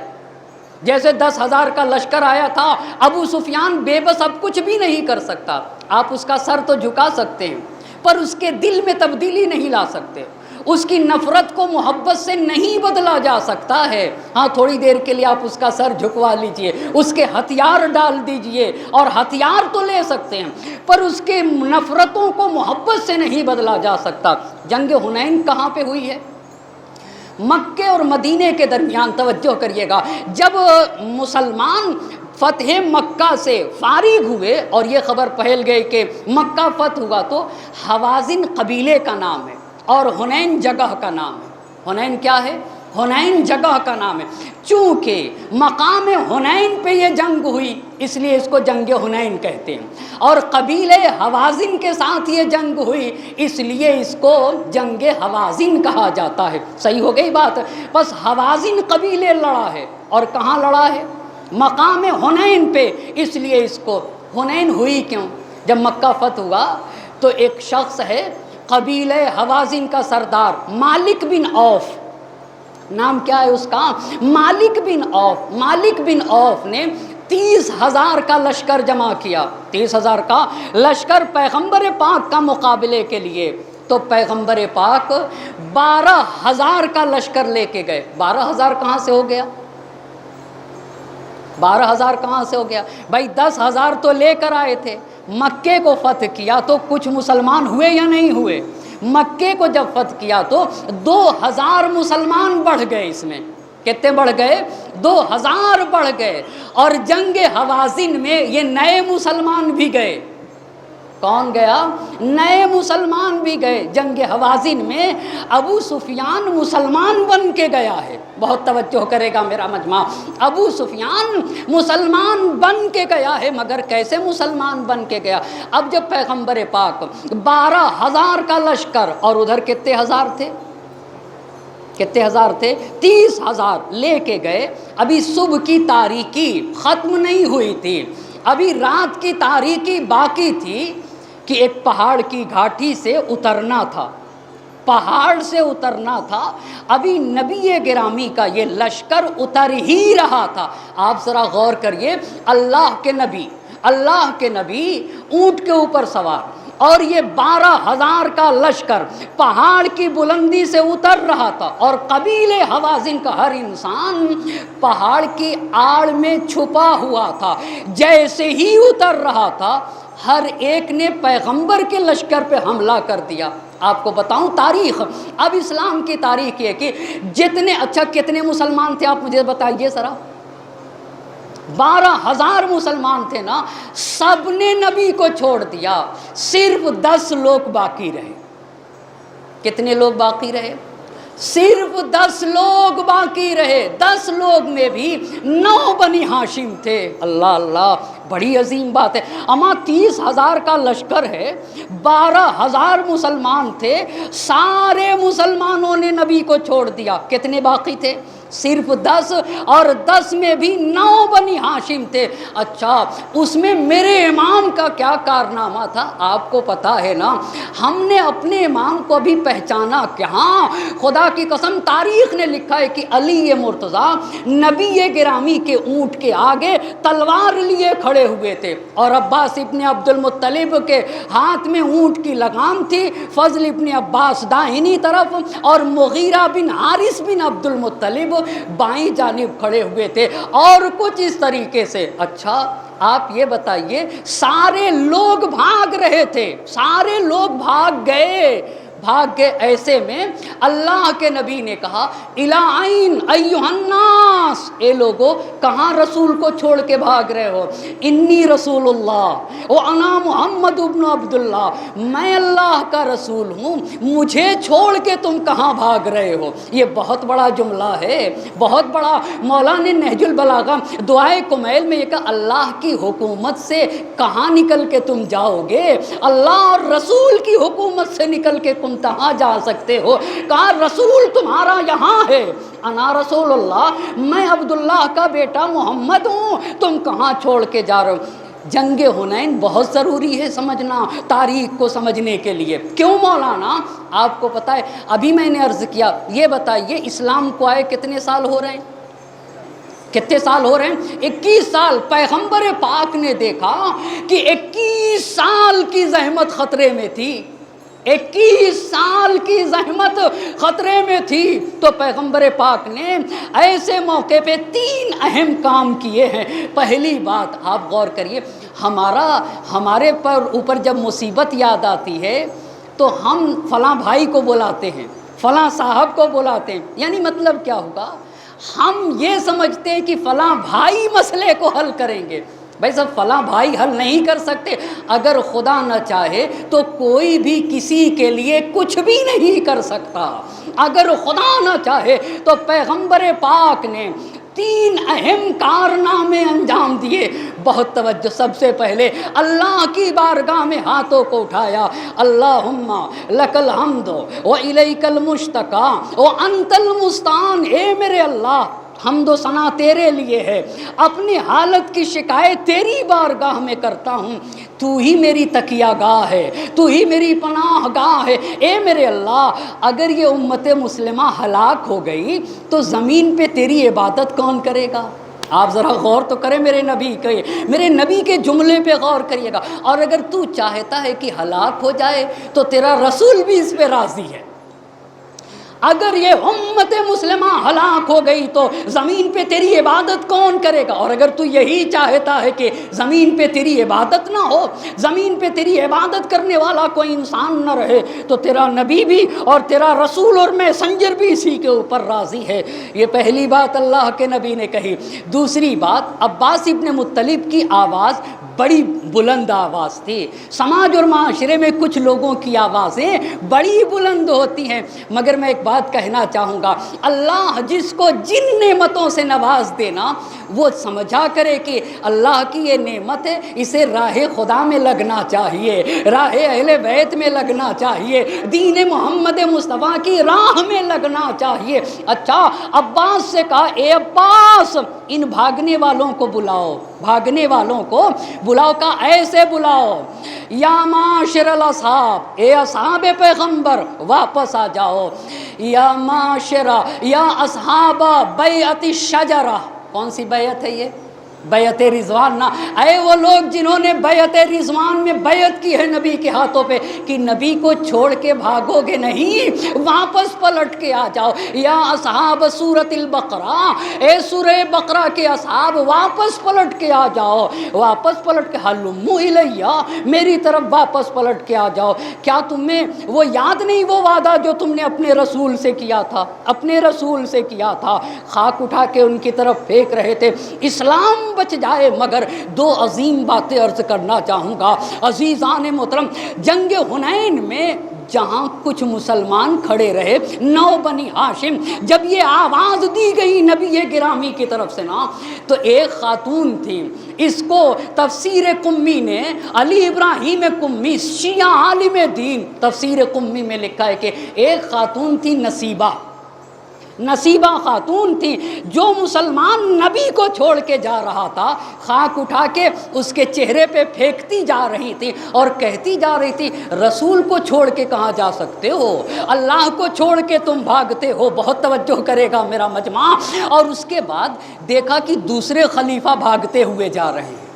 جیسے 10,000 کا لشکر آیا تھا، ابو سفیان بے بس اب کچھ بھی نہیں کر سکتا، آپ اس کا سر تو جھکا سکتے ہیں پر اس کے دل میں تبدیلی نہیں لا سکتے، اس کی نفرت کو محبت سے نہیں بدلا جا سکتا ہے۔ ہاں تھوڑی دیر کے لیے آپ اس کا سر جھکوا لیجئے، اس کے ہتھیار ڈال دیجئے، اور ہتھیار تو لے سکتے ہیں پر اس کے نفرتوں کو محبت سے نہیں بدلا جا سکتا۔ جنگ حنین کہاں پہ ہوئی ہے؟ مکے اور مدینے کے درمیان۔ توجہ کریے گا، جب مسلمان فتح مکہ سے فارغ ہوئے اور یہ خبر پھیل گئی کہ مکہ فتح ہوا، تو حوازن قبیلے کا نام ہے اور حنین جگہ کا نام ہے۔ حنین کیا ہے؟ حنین جگہ کا نام ہے۔ چونکہ مقام حنین پہ یہ جنگ ہوئی اس لیے اس کو جنگ حنین کہتے ہیں، اور قبیلے حوازن کے ساتھ یہ جنگ ہوئی اس لیے اس کو جنگ حوازن کہا جاتا ہے۔ صحیح ہو گئی بات؟ بس حوازن قبیلے لڑا ہے، اور کہاں لڑا ہے؟ مقام حنین پہ۔ اس لیے اس کو حنین ہوئی کیوں؟ جب مکہ فتح ہوا تو ایک شخص ہے قبیلہ حوازن کا سردار مالک بن عوف، نام کیا ہے اس کا؟ مالک بن عوف۔ مالک بن عوف نے 30,000 کا لشکر جمع کیا، 30,000 کا لشکر پیغمبر پاک کا مقابلے کے لیے، تو پیغمبر پاک 12,000 کا لشکر لے کے گئے۔ 12,000 کہاں سے ہو گیا؟ 12,000 کہاں سے ہو گیا؟ بھائی 10,000 تو لے کر آئے تھے، مکے کو فتح کیا تو کچھ مسلمان ہوئے یا نہیں ہوئے؟ مکے کو جب فتح کیا تو 2,000 مسلمان بڑھ گئے، اس میں کتنے بڑھ گئے؟ 2,000 بڑھ گئے، اور جنگ حوازن میں یہ نئے مسلمان بھی گئے۔ کون گیا؟ نئے مسلمان بھی گئے۔ جنگ حوازن میں ابو سفیان مسلمان بن کے گیا ہے، بہت توجہ کرے گا میرا مجمع، ابو سفیان مسلمان بن کے گیا ہے، مگر کیسے مسلمان بن کے گیا؟ اب جب پیغمبر پاک 12,000 کا لشکر، اور ادھر کتنے ہزار تھے؟ کتنے ہزار تھے؟ 30,000 لے کے گئے۔ ابھی صبح کی تاریکی ختم نہیں ہوئی تھی، ابھی رات کی تاریکی باقی تھی کہ ایک پہاڑ کی گھاٹی سے اترنا تھا۔ پہاڑ سے اترنا تھا، ابھی نبی گرامی کا یہ لشکر اتر ہی رہا تھا۔ آپ ذرا غور کریے، اللہ کے نبی اونٹ کے اوپر سوار، اور یہ 12,000 کا لشکر پہاڑ کی بلندی سے اتر رہا تھا، اور قبیلے حوازن کا ہر انسان پہاڑ کی آڑ میں چھپا ہوا تھا۔ جیسے ہی اتر رہا تھا، ہر ایک نے پیغمبر کے لشکر پہ حملہ کر دیا۔ آپ کو بتاؤں تاریخ، اب اسلام کی تاریخ یہ کہ کتنے مسلمان تھے آپ مجھے بتائیے ذرا؟ 12,000 مسلمان تھے نا، سب نے نبی کو چھوڑ دیا، صرف 10 لوگ باقی رہے۔ کتنے لوگ باقی رہے؟ صرف 10 لوگ باقی رہے۔ 10 لوگ میں بھی 9 بنی ہاشم تھے۔ اللہ اللہ، بڑی عظیم بات ہے۔ اما 30,000 کا لشکر ہے، 12,000 مسلمان تھے، سارے مسلمانوں نے نبی کو چھوڑ دیا، کتنے باقی تھے؟ صرف 10، اور 10 میں بھی 9 بنی ہاشم تھے۔ اچھا، اس میں میرے امام کا کیا کارنامہ تھا آپ کو پتا ہے نا؟ ہم نے اپنے امام کو بھی پہچانا کہ ہاں، خدا کی قسم تاریخ نے لکھا ہے کہ علی مرتضیٰ نبی گرامی کے اونٹ کے آگے تلوار لیے کھڑے ہوئے تھے، اور عباس ابن عبد المطلب کے ہاتھ میں اونٹ کی لگام تھی، فضل ابن عباس داہنی طرف، اور مغیرہ بن حارث بن عبد المطلب بائیں جانب کھڑے ہوئے تھے، اور کچھ اس طریقے سے۔ اچھا، آپ یہ بتائیے، سارے لوگ بھاگ رہے تھے، سارے لوگ بھاگ گئے۔ ایسے میں اللہ کے نبی نے کہا، الائین ایھا الناس، اے لوگو کہاں رسول کو چھوڑ کے بھاگ رہے ہو؟ انی رسول اللہ وانا محمد ابن عبداللہ، میں اللہ کا رسول ہوں، مجھے چھوڑ کے تم کہاں بھاگ رہے ہو؟ یہ بہت بڑا جملہ ہے، بہت بڑا۔ مولانا نے نہج البلاغہ دعائے کمیل میں یہ کہا، اللہ کی حکومت سے کہاں نکل کے تم جاؤ گے؟ اللہ اور رسول کی حکومت سے نکل کے تم کہاں جا سکتے ہو؟ کہا رسول تمہارا یہاں ہے، انا رسول اللہ، میں عبداللہ کا بیٹا محمد ہوں، تم کہاں چھوڑ کے جا رہے ہو؟ جنگ حنین بہت ضروری ہے سمجھنا تاریخ کو سمجھنے کے لیے۔ کیوں مولانا؟ آپ کو پتہ ہے، ابھی میں نے عرض کیا، یہ بتائیے اسلام کو آئے کتنے سال ہو رہے ہیں؟ کتنے سال ہو رہے ہیں؟ 21 سال۔ پیغمبر پاک نے دیکھا کہ 21 سال کی زحمت خطرے میں تھی، 21 سال کی زحمت خطرے میں تھی، تو پیغمبر پاک نے ایسے موقع پہ 3 اہم کام کیے ہیں۔ پہلی بات، آپ غور کریے، ہمارے اوپر جب مصیبت یاد آتی ہے تو ہم فلاں بھائی کو بلاتے ہیں، فلاں صاحب کو بلاتے ہیں، یعنی مطلب کیا ہوگا؟ ہم یہ سمجھتے ہیں کہ فلاں بھائی مسئلے کو حل کریں گے۔ بھائی صاحب، فلاں بھائی حل نہیں کر سکتے، اگر خدا نہ چاہے تو کوئی بھی کسی کے لیے کچھ بھی نہیں کر سکتا۔ اگر خدا نہ چاہے تو پیغمبر پاک نے 3 اہم کارنامے انجام دیے۔ بہت توجہ، سب سے پہلے اللہ کی بارگاہ میں ہاتھوں کو اٹھایا، اللہم لک الحمد و الیک المشتقی و انت المستعان، اے میرے اللہ، حمد و ثنا تیرے لیے ہے، اپنی حالت کی شکایت تیری بارگاہ میں کرتا ہوں، تو ہی میری تکیہ گاہ ہے، تو ہی میری پناہ گاہ ہے۔ اے میرے اللہ، اگر یہ امت مسلمہ ہلاک ہو گئی تو زمین پہ تیری عبادت کون کرے گا؟ آپ ذرا غور تو کریں میرے نبی کے جملے پہ غور کریے گا۔ اور اگر تو چاہتا ہے کہ ہلاک ہو جائے تو تیرا رسول بھی اس پہ راضی ہے۔ اگر یہ امت مسلمہ ہلاک ہو گئی تو زمین پہ تیری عبادت کون کرے گا؟ اور اگر تو یہی چاہتا ہے کہ زمین پہ تیری عبادت نہ ہو، زمین پہ تیری عبادت کرنے والا کوئی انسان نہ رہے، تو تیرا نبی بھی اور تیرا رسول اور میسنجر بھی اسی کے اوپر راضی ہے۔ یہ پہلی بات اللہ کے نبی نے کہی۔ دوسری بات، عباس ابن مطلب کی آواز بڑی بلند آواز تھی۔ سماج اور معاشرے میں کچھ لوگوں کی آوازیں بڑی بلند ہوتی ہیں، مگر میں ایک بات کہنا چاہوں گا، اللہ جس کو جن نعمتوں سے نواز دینا، وہ سمجھا کرے کہ اللہ کی یہ نعمت ہے، اسے راہ خدا میں لگنا چاہیے، راہ اہل بیت میں لگنا چاہیے، دین محمد مصطفیٰ کی راہ میں لگنا چاہیے۔ اچھا، عباس سے کہا، اے عباس، ان بھاگنے والوں کو بلاؤ۔ بھاگنے والوں کو بلاؤ، کا ایسے بلاؤ، یا معاشر الاصحاب، اے اصحاب پیغمبر واپس آ جاؤ، یا معاشر، یا اصحاب بیعت الشجرہ، کون سی بیعت ہے یہ؟ بیعت رضوان نہ، اے وہ لوگ جنہوں نے بیعت رضوان میں بیعت کی ہے نبی کے ہاتھوں پہ، کہ نبی کو چھوڑ کے بھاگو گے نہیں، واپس پلٹ کے آ جاؤ، یا اصحاب سورۃ البقرہ، اے سورہ بقرہ کے اصحاب واپس پلٹ کے آ جاؤ، واپس پلٹ کے، ہلموا الیہ، میری طرف واپس پلٹ کے آ جاؤ۔ کیا تمہیں وہ یاد نہیں وہ وعدہ جو تم نے اپنے رسول سے کیا تھا، اپنے رسول سے کیا تھا؟ خاک اٹھا کے ان کی طرف پھینک رہے تھے، اسلام بچ جائے، مگر دو عظیم باتیں عرض کرنا چاہوں گا عزیزان محترم۔ جنگ حنین میں جہاں کچھ مسلمان کھڑے رہے، 9 بنی ہاشم، جب یہ آواز دی گئی نبی گرامی کی طرف سے نا، تو ایک خاتون تھی، اس کو تفسیر قمی نے، علی ابراہیم قمی شیعہ عالم دین، تفسیر قمی میں لکھا ہے کہ ایک خاتون تھی نصیبہ خاتون تھی، جو مسلمان نبی کو چھوڑ کے جا رہا تھا، خاک اٹھا کے اس کے چہرے پہ پھینکتی جا رہی تھی اور کہتی جا رہی تھی، رسول کو چھوڑ کے کہاں جا سکتے ہو، اللہ کو چھوڑ کے تم بھاگتے ہو۔ بہت توجہ کرے گا میرا مجمع۔ اور اس کے بعد دیکھا کہ دوسرے خلیفہ بھاگتے ہوئے جا رہے ہیں،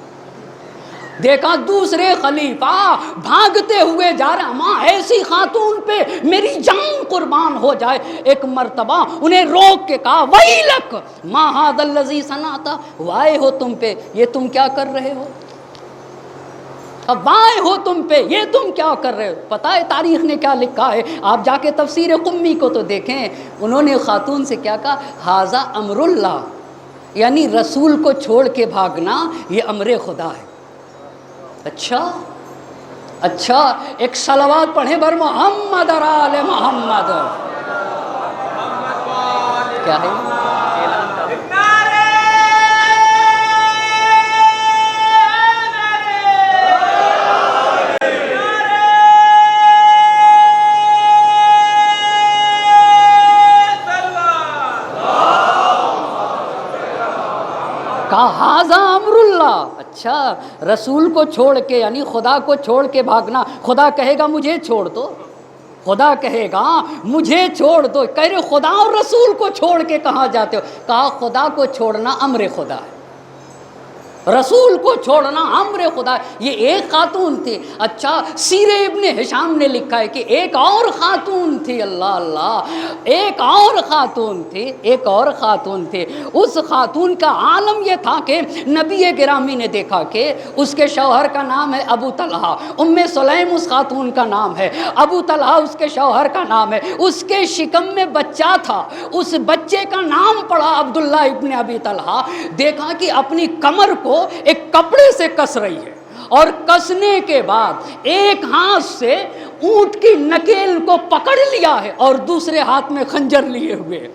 دیکھا دوسرے خلیفہ بھاگتے ہوئے جا رہے ہیں، ماں ایسی خاتون پہ میری جان قربان ہو جائے۔ ایک مرتبہ انہیں روک کے کہا، ویلک ما ھذا الذی صنعت، وائے ہو تم پہ، یہ تم کیا کر رہے ہو، اب وائے ہو تم پہ، یہ تم کیا کر رہے ہو۔ پتہ ہے تاریخ نے کیا لکھا ہے؟ آپ جا کے تفسیر قمی کو تو دیکھیں، انہوں نے خاتون سے کیا کہا، ھذا امر اللہ، یعنی رسول کو چھوڑ کے بھاگنا یہ امر خدا ہے۔ اچھا ایک صلوات پڑھیں بر محمد اور آل محمد۔ کیا ہے؟ کہا ھذا امر اللہ۔ اچھا رسول کو چھوڑ کے، یعنی خدا کو چھوڑ کے بھاگنا، خدا کہے گا مجھے چھوڑ دو، خدا کہے گا مجھے چھوڑ دو، کہہ رہے خدا اور رسول کو چھوڑ کے کہاں جاتے ہو؟ کہا خدا کو چھوڑنا امر خدا ہے، رسول کو چھوڑنا امر خدا ہے۔ یہ ایک خاتون تھی۔ اچھا سیر ابن ہشام نے لکھا ہے کہ ایک اور خاتون تھی، اللہ اللہ، ایک اور خاتون تھی، اس خاتون کا عالم یہ تھا کہ نبی گرامی نے دیکھا کہ اس کے شوہر کا نام ہے ابو طلحہ، ام سلیم اس خاتون کا نام ہے، ابو طلحہ اس کے شوہر کا نام ہے، اس کے شکم میں بچہ تھا، اس بچے کا نام پڑا عبداللہ ابن ابی طلحہ۔ دیکھا کہ اپنی کمر کو ایک کپڑے سے کس رہی ہے، اور کسنے کے بعد ایک ہاتھ سے اونٹ کی نکیل کو پکڑ لیا ہے اور دوسرے ہاتھ میں خنجر لیے ہوئے،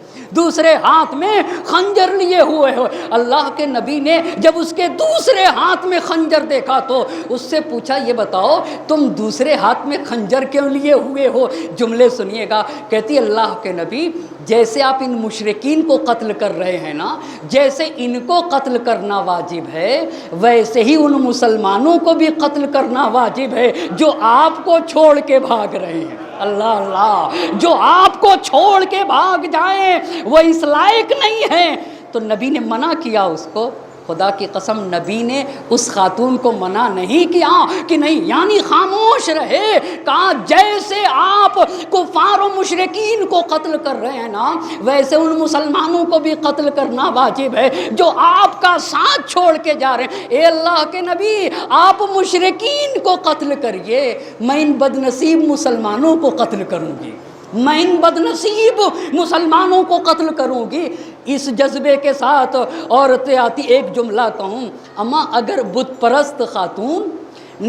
ہو۔ اللہ کے نبی نے جب اس کے دوسرے ہاتھ میں خنجر دیکھا تو اس سے پوچھا، یہ بتاؤ تم دوسرے ہاتھ میں خنجر کیوں لیے ہوئے ہو؟ جملے سنیے گا، کہتی اللہ کے نبی جیسے آپ ان مشرکین کو قتل کر رہے ہیں نا، جیسے ان کو قتل کرنا واجب ہے، ویسے ہی ان مسلمانوں کو بھی قتل کرنا واجب ہے جو آپ کو چھوڑ کے بھاگ رہے ہیں۔ اللہ اللہ، جو آپ کو چھوڑ کے بھاگ جائیں وہ اس لائق نہیں ہے۔ تو نبی نے منع کیا اس کو، خدا کی قسم نبی نے اس خاتون کو منع نہیں کیا کہ نہیں، یعنی خاموش رہے، کہا جیسے آپ کفار و مشرکین کو قتل کر رہے ہیں نا، ویسے ان مسلمانوں کو بھی قتل کرنا واجب ہے جو آپ کا ساتھ چھوڑ کے جا رہے ہیں۔ اے اللہ کے نبی آپ مشرکین کو قتل کریے، میں ان بد نصیب مسلمانوں کو قتل کروں گی، میں ان بدنصیب مسلمانوں کو قتل کروں گی۔ اس جذبے کے ساتھ عورتیں آتی، ایک جملہ کہوں، اما اگر بت پرست خاتون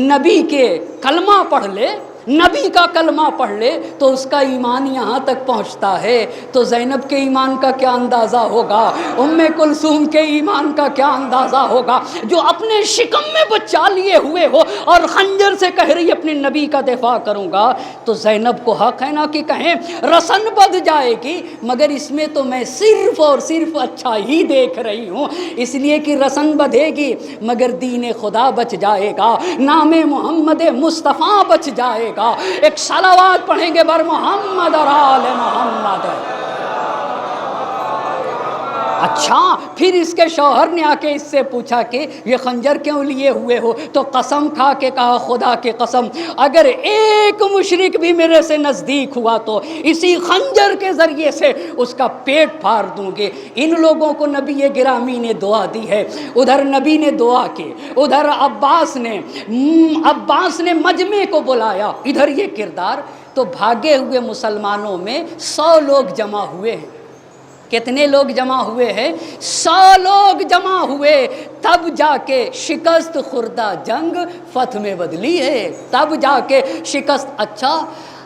نبی کے کلمہ پڑھ لے نبی کا کلمہ پڑھ لے تو اس کا ایمان یہاں تک پہنچتا ہے، تو زینب کے ایمان کا کیا اندازہ ہوگا، ام کلثوم کے ایمان کا کیا اندازہ ہوگا، جو اپنے شکم میں بچہ لیے ہوئے ہو اور خنجر سے کہہ رہی اپنے نبی کا دفاع کروں گا، تو زینب کو حق ہے نا کہ کہیں رسن بد جائے گی، مگر اس میں تو میں صرف اور صرف اچھا ہی دیکھ رہی ہوں، اس لیے کہ رسن بدھے گی مگر دین خدا بچ جائے گا، نام محمد مصطفیٰ بچ جائے گا۔ ایک صلوات پڑھیں گے بر محمد اور آل محمد۔ اچھا، پھر اس کے شوہر نے آ کے اس سے پوچھا کہ یہ خنجر کیوں لیے ہوئے ہو، تو قسم کھا کے کہا خدا کی قسم اگر ایک مشرک بھی میرے سے نزدیک ہوا تو اسی خنجر کے ذریعے سے اس کا پیٹ پھاڑ دوں گے۔ ان لوگوں کو نبی گرامی نے دعا دی ہے، ادھر نبی نے دعا کی، ادھر عباس نے مجمع کو بلایا، ادھر یہ کردار، تو بھاگے ہوئے مسلمانوں میں 100 لوگ جمع ہوئے ہیں۔ کتنے لوگ جمع ہوئے ہیں؟ 100 لوگ جمع ہوئے، تب جا کے شکست خوردہ جنگ فتح میں بدلی ہے، تب جا کے شکست۔ اچھا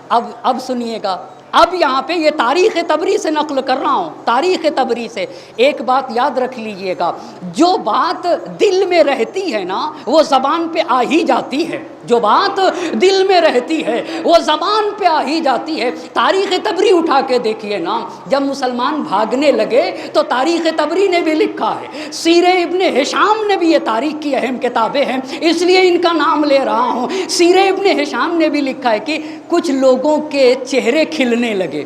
اب سنیے گا، اب یہاں پہ یہ تاریخ طبری سے نقل کر رہا ہوں، تاریخ طبری سے ایک بات یاد رکھ لیجئے گا، جو بات دل میں رہتی ہے نا وہ زبان پہ آ ہی جاتی ہے، جو بات دل میں رہتی ہے وہ زبان پہ آ ہی جاتی ہے۔ تاریخ طبری اٹھا کے دیکھیے نا، جب مسلمان بھاگنے لگے تو تاریخ طبری نے بھی لکھا ہے، سیرہ ابن ہشام نے بھی، یہ تاریخ کی اہم کتابیں ہیں اس لیے ان کا نام لے رہا ہوں، سیرہ ابن ہشام نے بھی لکھا ہے کہ کچھ لوگوں کے چہرے کھلنے لگے۔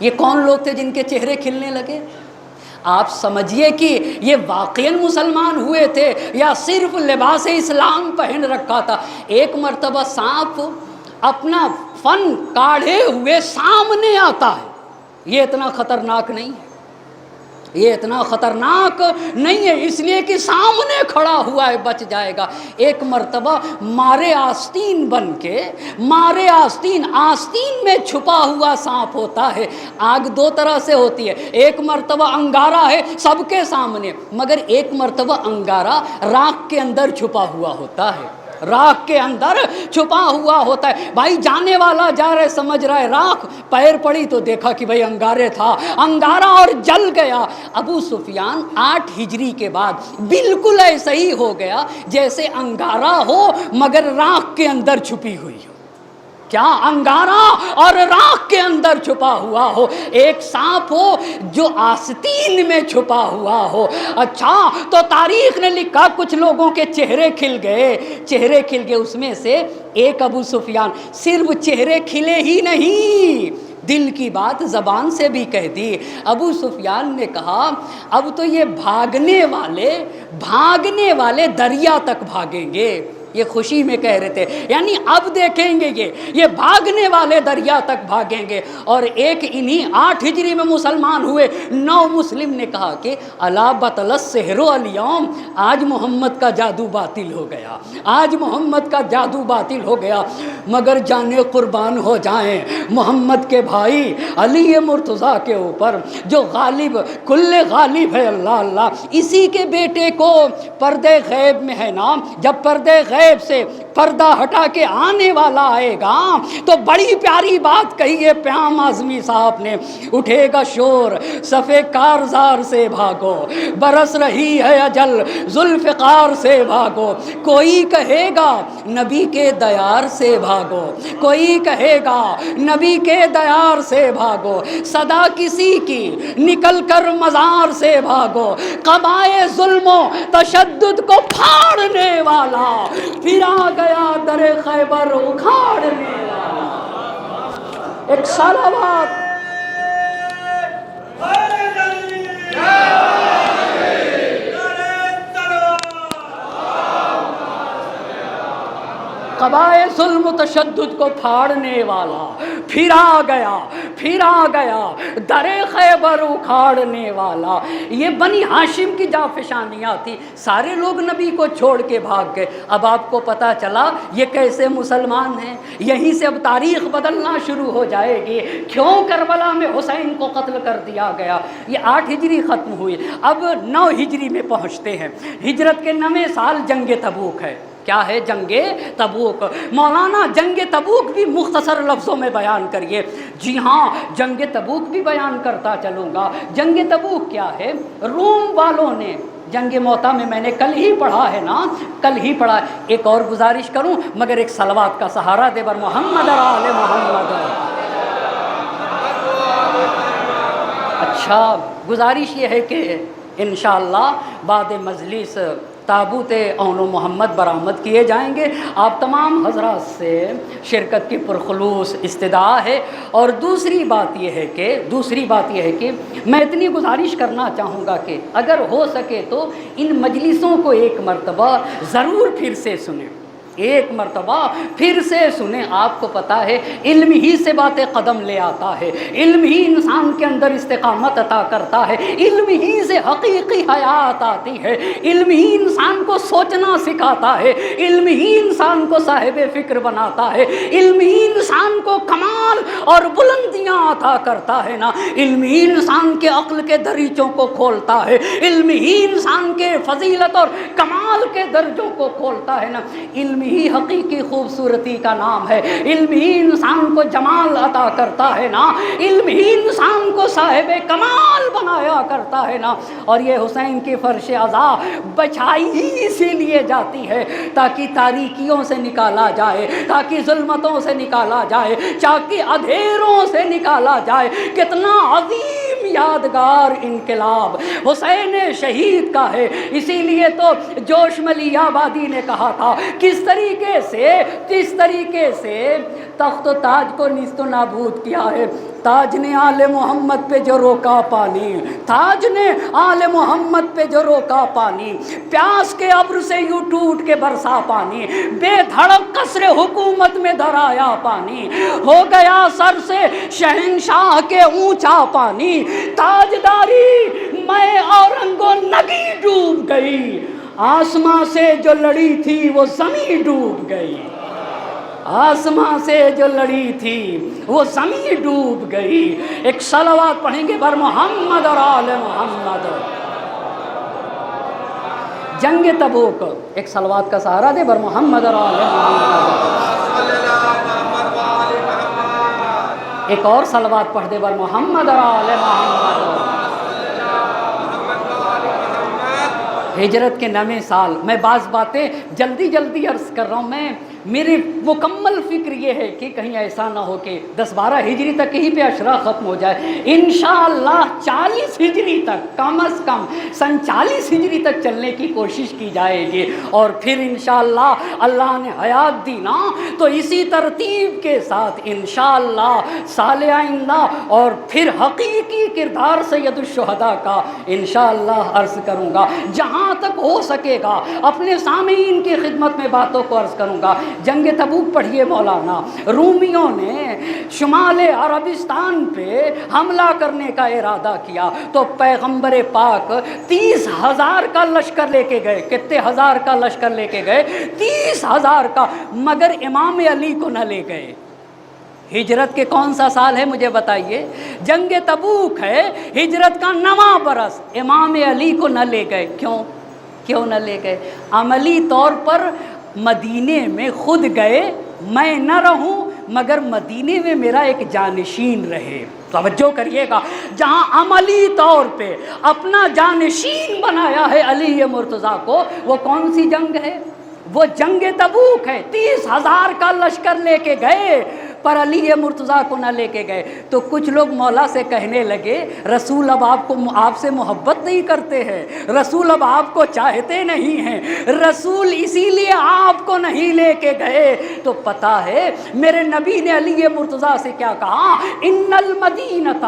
یہ کون لوگ تھے جن کے چہرے کھلنے لگے؟ آپ سمجھیے کہ یہ واقعاً مسلمان ہوئے تھے یا صرف لباس اسلام پہن رکھا تھا۔ ایک مرتبہ سانپ اپنا فن کاڑھے ہوئے سامنے آتا ہے، یہ اتنا خطرناک نہیں ہے، یہ اتنا خطرناک نہیں ہے، اس لیے کہ سامنے کھڑا ہوا ہے، بچ جائے گا۔ ایک مرتبہ مارے آستین بن کے، مارے آستین میں چھپا ہوا سانپ ہوتا ہے۔ آگ دو طرح سے ہوتی ہے، ایک مرتبہ انگارہ ہے سب کے سامنے، مگر ایک مرتبہ انگارہ راکھ کے اندر چھپا ہوا ہوتا ہے، راکھ کے اندر چھپا ہوا ہوتا ہے۔ بھائی جانے والا جا رہے سمجھ رہا ہے راکھ، پیر پڑی تو دیکھا کہ بھائی انگارے تھا، انگارہ اور جل گیا۔ ابو سفیان 8 ہجری کے بعد بالکل ایسا ہی ہو گیا جیسے انگارہ ہو مگر راکھ کے اندر چھپی ہوئی ہو۔ کیا انگارہ اور راکھ کے اندر چھپا ہوا ہو، ایک سانپ ہو جو آستین میں چھپا ہوا ہو۔ اچھا، تو تاریخ نے لکھا کچھ لوگوں کے چہرے کھل گئے، اس میں سے ایک ابو سفیان، صرف چہرے کھلے ہی نہیں، دل کی بات زبان سے بھی کہہ دی۔ ابو سفیان نے کہا اب تو یہ بھاگنے والے دریا تک بھاگیں گے، یہ خوشی میں کہہ رہے تھے، یعنی اب دیکھیں گے یہ بھاگنے والے دریا تک بھاگیں گے۔ اور ایک انہی 8 ہجری میں مسلمان ہوئے 9 مسلم نے کہا کہ الا بطل السحر اليوم، آج محمد کا جادو باطل ہو گیا، آج محمد کا جادو باطل ہو گیا، مگر جانے قربان ہو جائیں محمد کے بھائی علی مرتضیٰ کے اوپر جو غالب کل غالب ہے، اللہ اللہ، اسی کے بیٹے کو پردے غیب میں ہے نا، جب پردے غیب سے پردہ ہٹا کے آنے والا آئے گا تو بڑی پیاری بات کہی ہے پیام اعظمی صاحب نے، اٹھے گا شور صفے کارزار سے بھاگو، برس رہی ہے اجل ذوالفقار سے بھاگو، کوئی کہے گا نبی کے دیار سے بھاگو، کوئی کہے گا نبی کے دیار سے بھاگو، صدا کسی کی نکل کر مزار سے بھاگو، قبائے ظلم و تشدد کو پھاڑنے والا پھر آ گیا در خیبر اکھاڑنے والا۔ ایک صلوات قبائے ظلم و تشدد کو پھاڑنے والا پھر آ گیا در خیبر اکھاڑنے والا۔ یہ بنی ہاشم کی جافشانیاں تھی، سارے لوگ نبی کو چھوڑ کے بھاگ گئے۔ اب آپ کو پتا چلا یہ کیسے مسلمان ہیں، یہیں سے اب تاریخ بدلنا شروع ہو جائے گی۔ کیوں کربلا میں حسین کو قتل کر دیا گیا؟ یہ 8 ہجری ختم ہوئی، اب 9 ہجری میں پہنچتے ہیں۔ ہجرت کے 9ویں سال جنگ تبوک ہے، کیا ہے جنگ تبوک؟ مولانا جنگ تبوک بھی مختصر لفظوں میں بیان کریے۔ جی ہاں، جنگ تبوک بھی بیان کرتا چلوں گا۔ جنگ تبوک کیا ہے؟ روم والوں نے جنگ موتا میں نے کل ہی پڑھا ہے نا، کل ہی پڑھا۔ ایک اور گزارش کروں مگر ایک صلوات کا سہارا دے بر محمد اور آل محمد۔ اچھا، گزارش یہ ہے کہ انشاءاللہ بعد مجلس تابوت اون و محمد برآمد کیے جائیں گے۔ آپ تمام حضرات سے شرکت کی پرخلوص استدعا ہے۔ اور دوسری بات یہ ہے کہ میں اتنی گزارش کرنا چاہوں گا کہ اگر ہو سکے تو ان مجلسوں کو ایک مرتبہ ضرور پھر سے سنیں، ایک مرتبہ پھر سے سنیں۔ آپ کو پتہ ہے علم ہی سے بات قدم لے آتا ہے، علم ہی انسان کے اندر استقامت عطا کرتا ہے، علم ہی سے حقیقی حیات آتی ہے، علم ہی انسان کو سوچنا سکھاتا ہے، علم ہی انسان کو صاحب فکر بناتا ہے، علم ہی انسان کو کمال اور بلندیاں عطا کرتا ہے نا، علم ہی انسان کے عقل کے دریچوں کو کھولتا ہے، علم ہی انسان کے فضیلت اور کمال کے درجوں کو کھولتا ہے نا، علم ہی حقیقی خوبصورتی کا نام ہے، علم ہی انسان کو جمال عطا کرتا ہے نا، علم ہی انسان کو صاحب کمال بنایا کرتا ہے نا۔ اور یہ حسین کی فرش عزا بچھائی ہی اسی لیے جاتی ہے تاکہ تاریکیوں سے نکالا جائے، تاکہ ظلمتوں سے نکالا جائے، تاکہ اندھیروں سے نکالا جائے۔ کتنا عظیم یادگار انقلاب حسین شہید کا ہے۔ اسی لیے تو جوش ملی آبادی نے کہا تھا کس طریقے سے تخت و تاج کو نیست و نابود کیا ہے۔ تاج نے آل محمد پہ جو روکا پانی، تاج نے آل محمد پہ جو روکا پانی، پیاس کے ابر سے یوں ٹوٹ کے برسا پانی، بے دھڑک قصر حکومت میں دھرایا پانی، ہو گیا سر سے شہنشاہ کے اونچا پانی، تاجداری میں اورنگ و نگی ڈوب گئی، آسماں سے جو لڑی تھی وہ زمین ڈوب گئی، آسماں سے جو لڑی تھی وہ زمین ڈوب گئی۔ ایک صلوات پڑھیں گے بر محمد اور آل محمد۔ جنگ تبوک، ایک صلوات کا سہارا دے بر محمد اور آل محمد۔ ایک اور صلوات پڑھ دے بر محمد اور آل محمد۔ ہجرت کے 9ویں سال، میں بعض باتیں جلدی عرض کر رہا ہوں، میری مکمل فکر یہ ہے کہ کہیں ایسا نہ ہو کہ 10-12 ہجری تک یہیں پہ عشرہ ختم ہو جائے۔ انشاءاللہ 40 ہجری تک، کم از کم سن 40 ہجری تک چلنے کی کوشش کی جائے گی، اور پھر انشاءاللہ اللہ نے حیات دی نا تو اسی ترتیب کے ساتھ انشاءاللہ سال آئندہ اور پھر حقیقی کردار سید الشہداء کا انشاءاللہ عرض کروں گا۔ جہاں تک ہو سکے گا اپنے سامعین کی خدمت میں باتوں کو عرض کروں گا۔ جنگ تبوک پڑھیے مولانا، رومیوں نے شمال عربستان پہ حملہ کرنے کا ارادہ کیا تو پیغمبر پاک 30,000 کا لشکر لے کے گئے۔ کتنے ہزار کا لشکر لے کے گئے؟ 30,000 کا، مگر امام علی کو نہ لے گئے۔ ہجرت کے کون سا سال ہے مجھے بتائیے؟ جنگ تبوک ہے، ہجرت کا 9واں برس، امام علی کو نہ لے گئے۔ کیوں نہ لے گئے؟ عملی طور پر مدینے میں خود گئے، میں نہ رہوں مگر مدینے میں میرا ایک جانشین رہے۔ توجہ کریے گا، جہاں عملی طور پہ اپنا جانشین بنایا ہے علی مرتضیٰ کو، وہ کون سی جنگ ہے؟ وہ جنگ تبوک ہے۔ 30,000 کا لشکر لے کے گئے پر علی مرتضیٰ کو نہ لے کے گئے۔ تو کچھ لوگ مولا سے کہنے لگے رسول اب آپ سے محبت نہیں کرتے ہیں، رسول اب آپ کو چاہتے نہیں ہیں، رسول اسی لیے آپ کو نہیں لے کے گئے۔ تو پتہ ہے میرے نبی نے علی مرتضیٰ سے کیا کہا؟ ان المدینۃ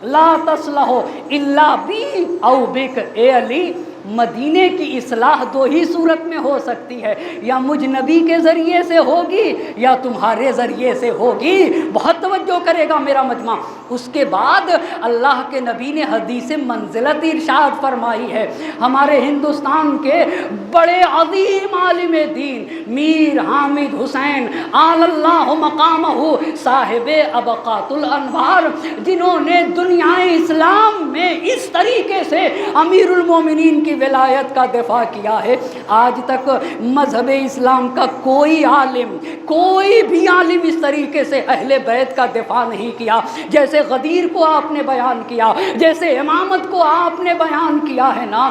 لا تصلح الا بی او بک۔ اے علی، مدینے کی اصلاح 2 ہی صورت میں ہو سکتی ہے، یا مجھ نبی کے ذریعے سے ہوگی یا تمہارے ذریعے سے ہوگی۔ بہت توجہ کرے گا میرا مجمع۔ اس کے بعد اللہ کے نبی نے حدیث منزلت ارشاد فرمائی ہے۔ ہمارے ہندوستان کے بڑے عظیم عالم دین میر حامد حسین آل اللہ مقامہ صاحب ابقات الانوار، جنہوں نے دنیا اسلام میں اس طریقے سے امیر المومنین کی کی ولایت کا دفاع کیا ہے. آج تک مذہب اسلام کا کوئی عالم، کوئی بھی عالم اس طریقے سے اہل بیت کا دفاع نہیں کیا جیسے غدیر کو آپ نے بیان کیا، جیسے امامت کو آپ نے بیان کیا ہے نا.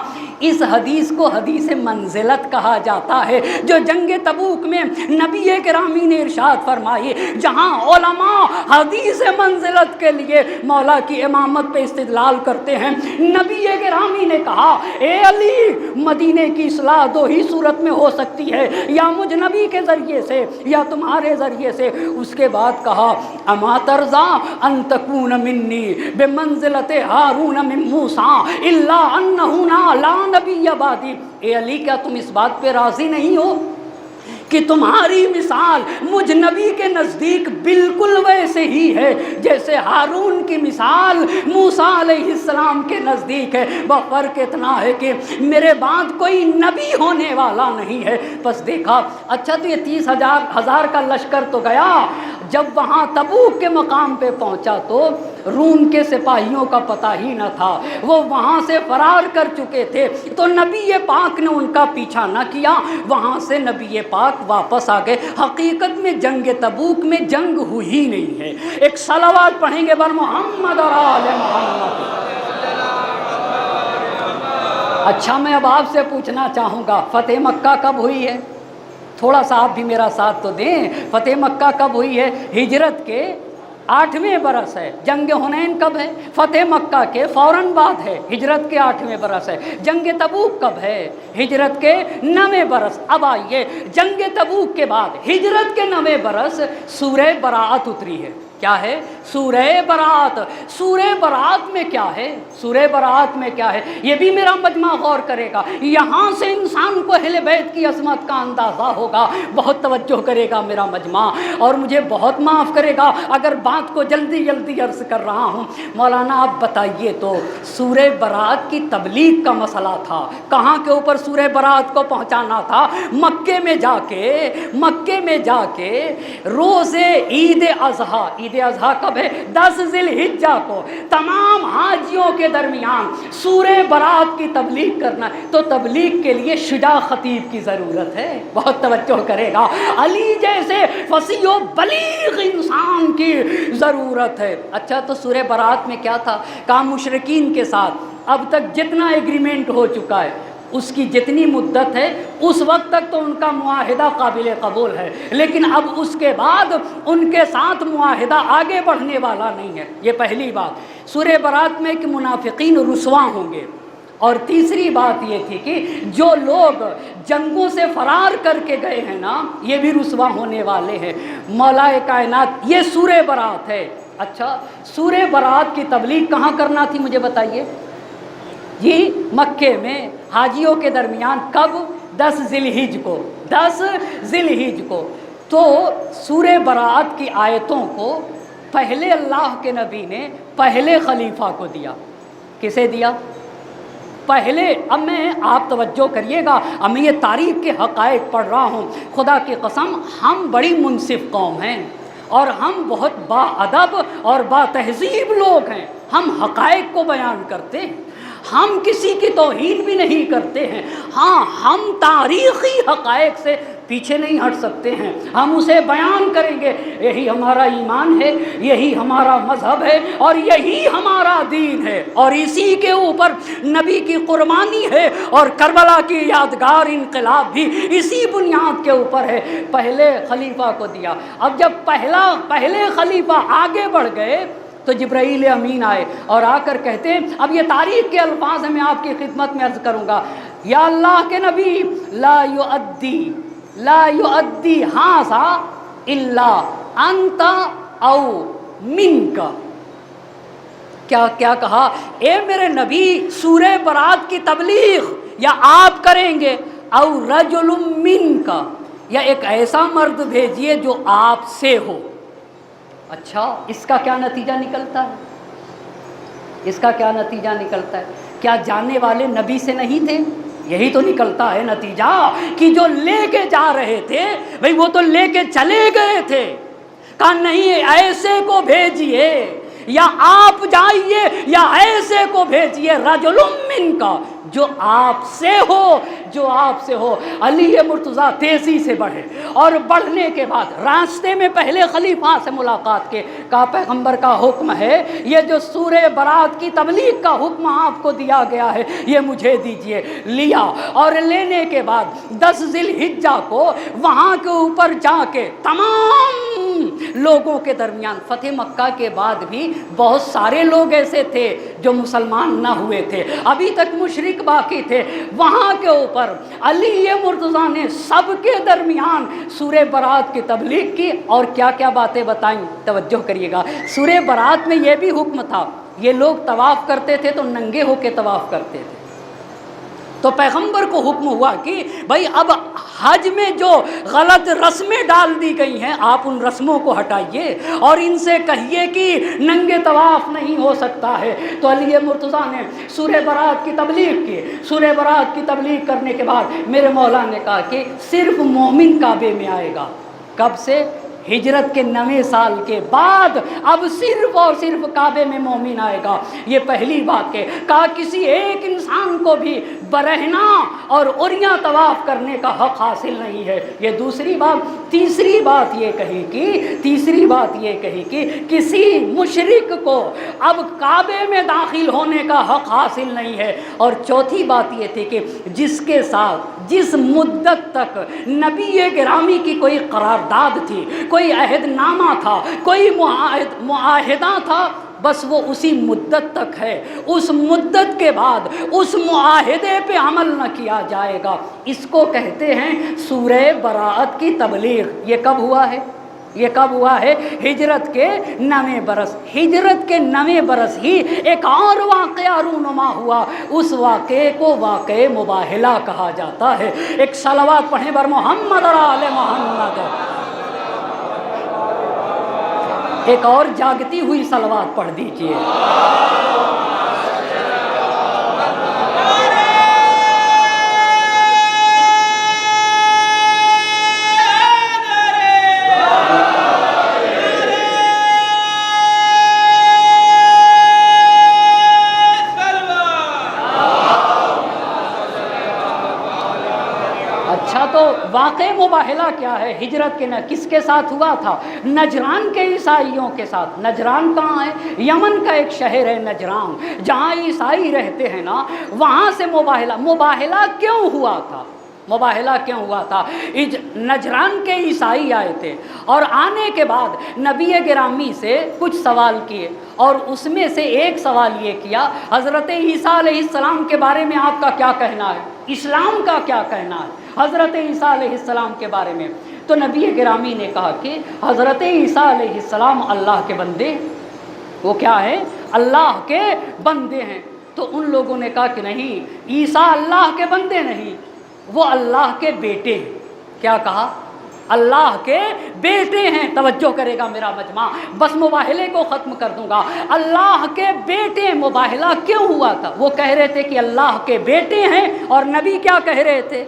اس حدیث کو حدیث منزلت کہا جاتا ہے، جو جنگ تبوک میں نبی گرامی نے ارشاد فرمائی، جہاں علماء حدیث منزلت کے لیے مولا کی امامت پہ استدلال کرتے ہیں. نبی گرامی نے کہا اے علی، مدینے کی اصلاح دو ہی صورت میں ہو سکتی ہے، یا مجھ نبی کے ذریعے سے یا تمہارے ذریعے سے. اس کے بعد کہا اما ترضا ان تکون منی بمنزلت ہارون من موسیٰ الا انہ لا نبی بعدی. اے علی، کیا تم اس بات پہ راضی نہیں ہو کہ تمہاری مثال مجھ نبی کے نزدیک بالکل ویسے ہی ہے جیسے ہارون کی مثال موسیٰ علیہ السلام کے نزدیک ہے، فرق اتنا ہے کہ میرے بعد کوئی نبی ہونے والا نہیں ہے. بس دیکھا، اچھا تو یہ 30,000 کا لشکر تو گیا. جب وہاں تبوک کے مقام پہ پہنچا تو روم کے سپاہیوں کا پتہ ہی نہ تھا، وہ وہاں سے فرار کر چکے تھے. تو نبی پاک نے ان کا پیچھا نہ کیا، وہاں سے نبی پاک واپس آ گئے. حقیقت میں جنگ تبوک میں جنگ ہوئی ہی نہیں ہے. ایک صلوات پڑھیں گے بر محمد اور آل محمد. اچھا، میں اب آپ سے پوچھنا چاہوں گا، فتح مکہ کب ہوئی ہے؟ تھوڑا سا آپ بھی میرا ساتھ تو دیں. فتح مکہ کب ہوئی ہے؟ ہجرت کے 8ویں برس ہے. جنگ حنین کب ہے؟ فتح مکہ کے فوراً بعد ہے، ہجرت کے 8ویں برس ہے. جنگ تبوک کب ہے؟ ہجرت کے 9ویں برس. اب آئیے، جنگ تبوک کے بعد ہجرت کے 9ویں برس سورہ براءت اتری ہے. کیا ہے؟ سورہ براءت. سورہ براءت میں کیا ہے؟ سورہ براءت میں کیا ہے؟ یہ بھی میرا مجمع غور کرے گا. یہاں سے انسان کو اہل بیت کی عظمت کا اندازہ ہوگا. بہت توجہ کرے گا میرا مجمع، اور مجھے بہت معاف کرے گا اگر بات کو جلدی جلدی عرض کر رہا ہوں. مولانا آپ بتائیے تو، سورہ براءت کی تبلیغ کا مسئلہ تھا. کہاں کے اوپر سورہ براءت کو پہنچانا تھا؟ مکے میں جا کے روز عید اضحیٰ. عید اضحیٰ کب ہے؟ 10 ذی الحجہ کو. تمام حاجیوں کے درمیان سورہ براءت کی تبلیغ کرنا. تو تبلیغ کے لیے شجاع خطیب کی ضرورت ہے. بہت توجہ کرے گا. علی جیسے فصیح و بلیغ انسان کی ضرورت ہے. اچھا، تو سورہ براءت میں کیا تھا؟ کہا مشرکین کے ساتھ اب تک جتنا ایگریمنٹ ہو چکا ہے، اس کی جتنی مدت ہے اس وقت تک تو ان کا معاہدہ قابل قبول ہے، لیکن اب اس کے بعد ان کے ساتھ معاہدہ آگے بڑھنے والا نہیں ہے. یہ پہلی بات. سورہ براءت میں کہ منافقین رسوا ہوں گے. اور تیسری بات یہ تھی کہ جو لوگ جنگوں سے فرار کر کے گئے ہیں نا، یہ بھی رسوا ہونے والے ہیں. مولا کائنات، یہ سورہ براءت ہے. اچھا، سورہ براءت کی تبلیغ کہاں کرنا تھی مجھے بتائیے؟ جی، مکے میں حاجیوں کے درمیان. کب؟ 10 ذی الحجہ کو. 10 ذی الحجہ کو. تو سورہ براءت کی آیتوں کو پہلے اللہ کے نبی نے پہلے خلیفہ کو دیا. کسے دیا؟ پہلے. اب میں، آپ توجہ کریے گا، اب میں یہ تاریخ کے حقائق پڑھ رہا ہوں. خدا کی قسم، ہم بڑی منصف قوم ہیں اور ہم بہت با ادب اور با تہذیب لوگ ہیں. ہم حقائق کو بیان کرتے ہیں، ہم کسی کی توہین بھی نہیں کرتے ہیں. ہاں، ہم تاریخی حقائق سے پیچھے نہیں ہٹ سکتے ہیں، ہم اسے بیان کریں گے. یہی ہمارا ایمان ہے، یہی ہمارا مذہب ہے، اور یہی ہمارا دین ہے، اور اسی کے اوپر نبی کی قربانی ہے، اور کربلا کی یادگار انقلاب بھی اسی بنیاد کے اوپر ہے. پہلے خلیفہ کو دیا. اب جب پہلے خلیفہ آگے بڑھ گئے تو جبرائیل امین آئے اور آ کر کہتے ہیں، اب یہ تاریخ کے الفاظ میں آپ کی خدمت میں عرض کروں گا. یا اللہ کے نبی، لا یؤدی ھذا الا انت او منک. کیا کہا؟ اے میرے نبی، سورہ براءت کی تبلیغ یا آپ کریں گے، او رجل منک، یا ایک ایسا مرد بھیجیے جو آپ سے ہو. اچھا، اس کا کیا نتیجہ نکلتا ہے؟ اس کا کیا نتیجہ نکلتا ہے؟ کیا جاننے والے نبی سے نہیں تھے؟ یہی تو نکلتا ہے نتیجہ کہ جو لے کے جا رہے تھے بھئی وہ تو لے کے چلے گئے تھے. کہا نہیں، ایسے کو بھیجیے یا آپ جائیے یا ایسے کو بھیجیے رجلم من کا جو آپ سے ہو. علی مرتضیٰ تیزی سے بڑھے اور بڑھنے کے بعد راستے میں پہلے خلیفہ سے ملاقات کے کہا پیغمبر کا حکم ہے یہ جو سورہ برات کی تبلیغ کا حکم آپ کو دیا گیا ہے یہ مجھے دیجئے. لیا اور لینے کے بعد 10 ذی الحجہ کو وہاں کے اوپر جا کے تمام لوگوں کے درمیان فتح مکہ کے بعد بھی بہت سارے لوگ ایسے تھے جو مسلمان نہ ہوئے تھے, ابھی تک مشرک باقی تھے. وہاں کے اوپر علی مرتضیٰ نے سب کے درمیان سورہ برات کی تبلیغ کی اور کیا کیا باتیں بتائیں. توجہ کریے گا, سورہ برات میں یہ بھی حکم تھا یہ لوگ طواف کرتے تھے تو ننگے ہو کے طواف کرتے تھے. تو پیغمبر کو حکم ہوا کہ بھائی اب حج میں جو غلط رسمیں ڈال دی گئی ہیں آپ ان رسموں کو ہٹائیے اور ان سے کہیے کہ ننگے طواف نہیں ہو سکتا ہے. تو علی مرتضیٰ نے سورہ برات کی تبلیغ کی. سورہ برات کی تبلیغ کرنے کے بعد میرے مولا نے کہا کہ صرف مومن کعبے میں آئے گا. کب سے؟ ہجرت کے 9 سال کے بعد اب صرف اور صرف کعبے میں مومن آئے گا. یہ پہلی بات ہے. کہا کسی ایک انسان کو بھی برہنہ اور عریاں طواف کرنے کا حق حاصل نہیں ہے. یہ دوسری بات. تیسری بات یہ کہی کہ کسی مشرک کو اب کعبے میں داخل ہونے کا حق حاصل نہیں ہے. اور چوتھی بات یہ تھی کہ جس کے ساتھ جس مدت تک نبی گرامی کی کوئی قرارداد تھی, کوئی عہد نامہ تھا, کوئی معاہدہ تھا, بس وہ اسی مدت تک ہے. اس مدت کے بعد اس معاہدے پہ عمل نہ کیا جائے گا. اس کو کہتے ہیں سورہ براءت کی تبلیغ. یہ کب ہوا ہے؟ ہجرت کے 9 برس. ہجرت کے 9 برس ہی ایک اور واقعہ رونما ہوا. اس واقعے کو واقعہ مباہلہ کہا جاتا ہے. ایک صلوات پڑھیں بر محمد اور آل محمد. ایک اور جاگتی ہوئی صلوات پڑھ دیجئے. واقع مباہلہ کیا ہے؟ ہجرت کے کس کے ساتھ ہوا تھا؟ نجران کے عیسائیوں کے ساتھ. نجران کہاں ہے؟ یمن کا ایک شہر ہے نجران, جہاں عیسائی رہتے ہیں نا, وہاں سے مباہلہ کیوں ہوا تھا؟ نجران کے عیسائی آئے تھے اور آنے کے بعد نبی گرامی سے کچھ سوال کیے اور اس میں سے ایک سوال یہ کیا حضرت عیسیٰ علیہ السلام کے بارے میں آپ کا کیا کہنا ہے؟ اسلام کا کیا کہنا ہے حضرت عیسیٰ علیہ السلام کے بارے میں؟ تو نبی گرامی نے کہا کہ حضرت عیسیٰ علیہ السلام اللہ کے بندے. وہ کیا ہے؟ اللہ کے بندے ہیں. تو ان لوگوں نے کہا کہ نہیں, عیسیٰ اللہ کے بندے نہیں, وہ اللہ کے بیٹے ہیں. کیا کہا؟ اللہ کے بیٹے ہیں. توجہ کرے گا میرا مجمع, بس مباہلے کو ختم کر دوں گا. اللہ کے بیٹے. مباہلہ کیوں ہوا تھا؟ وہ کہہ رہے تھے کہ اللہ کے بیٹے ہیں اور نبی کیا کہہ رہے تھے؟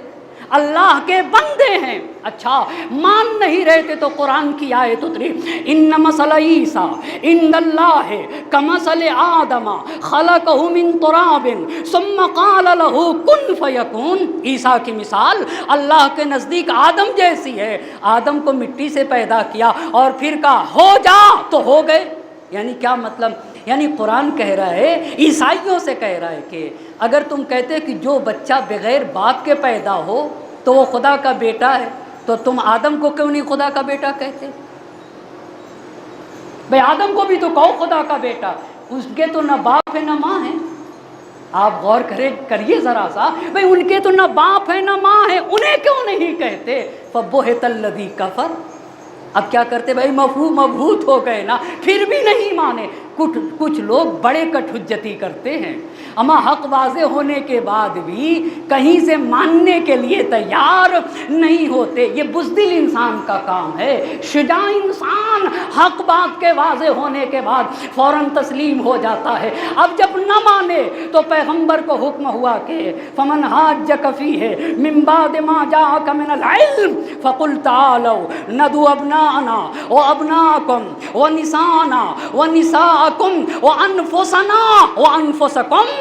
اللہ کے بندے ہیں. اچھا مان نہیں رہے تھے تو قرآن کی آیت اتری, ان مثل عیسیٰ عند اللہ کمثل آدم خلقہ من تراب ثم قال له کن فیکون. عیسیٰ کی مثال اللہ کے نزدیک آدم جیسی ہے. آدم کو مٹی سے پیدا کیا اور پھر کہا ہو جا تو ہو گئے. یعنی کیا مطلب؟ یعنی قرآن کہہ رہا ہے, عیسائیوں سے کہہ رہا ہے کہ اگر تم کہتے کہ جو بچہ بغیر باپ کے پیدا ہو تو وہ خدا کا بیٹا ہے, تو تم آدم کو کیوں نہیں خدا کا بیٹا کہتے؟ بھئی آدم کو بھی تو کہو خدا کا بیٹا, اس کے تو نہ باپ ہے نہ ماں ہے. آپ غور کریے ذرا سا, بھئی ان کے تو نہ باپ ہے نہ ماں ہے, انہیں کیوں نہیں کہتے؟ فَبُہِتَ الَّذِي كَفَرَ. اب کیا کرتے بھائی؟ مبہوت ہو گئے نا, پھر بھی نہیں مانے. کچھ لوگ بڑے کٹ حجتی کرتے ہیں, اما حق واضح ہونے کے بعد بھی کہیں سے ماننے کے لیے تیار نہیں ہوتے. یہ بزدل انسان کا کام ہے. شجاع انسان حق بات کے واضح ہونے کے بعد فوراً تسلیم ہو جاتا ہے۔ اب جب نہ مانے تو پیغمبر کو حکم ہوا کہ فمن حاجک فیہ من بعد ما جاءک من العلم فقل تعالوا ندعو ابناءنا وابناءکم ونساءنا ونساءکم وانفسنا وانفسکم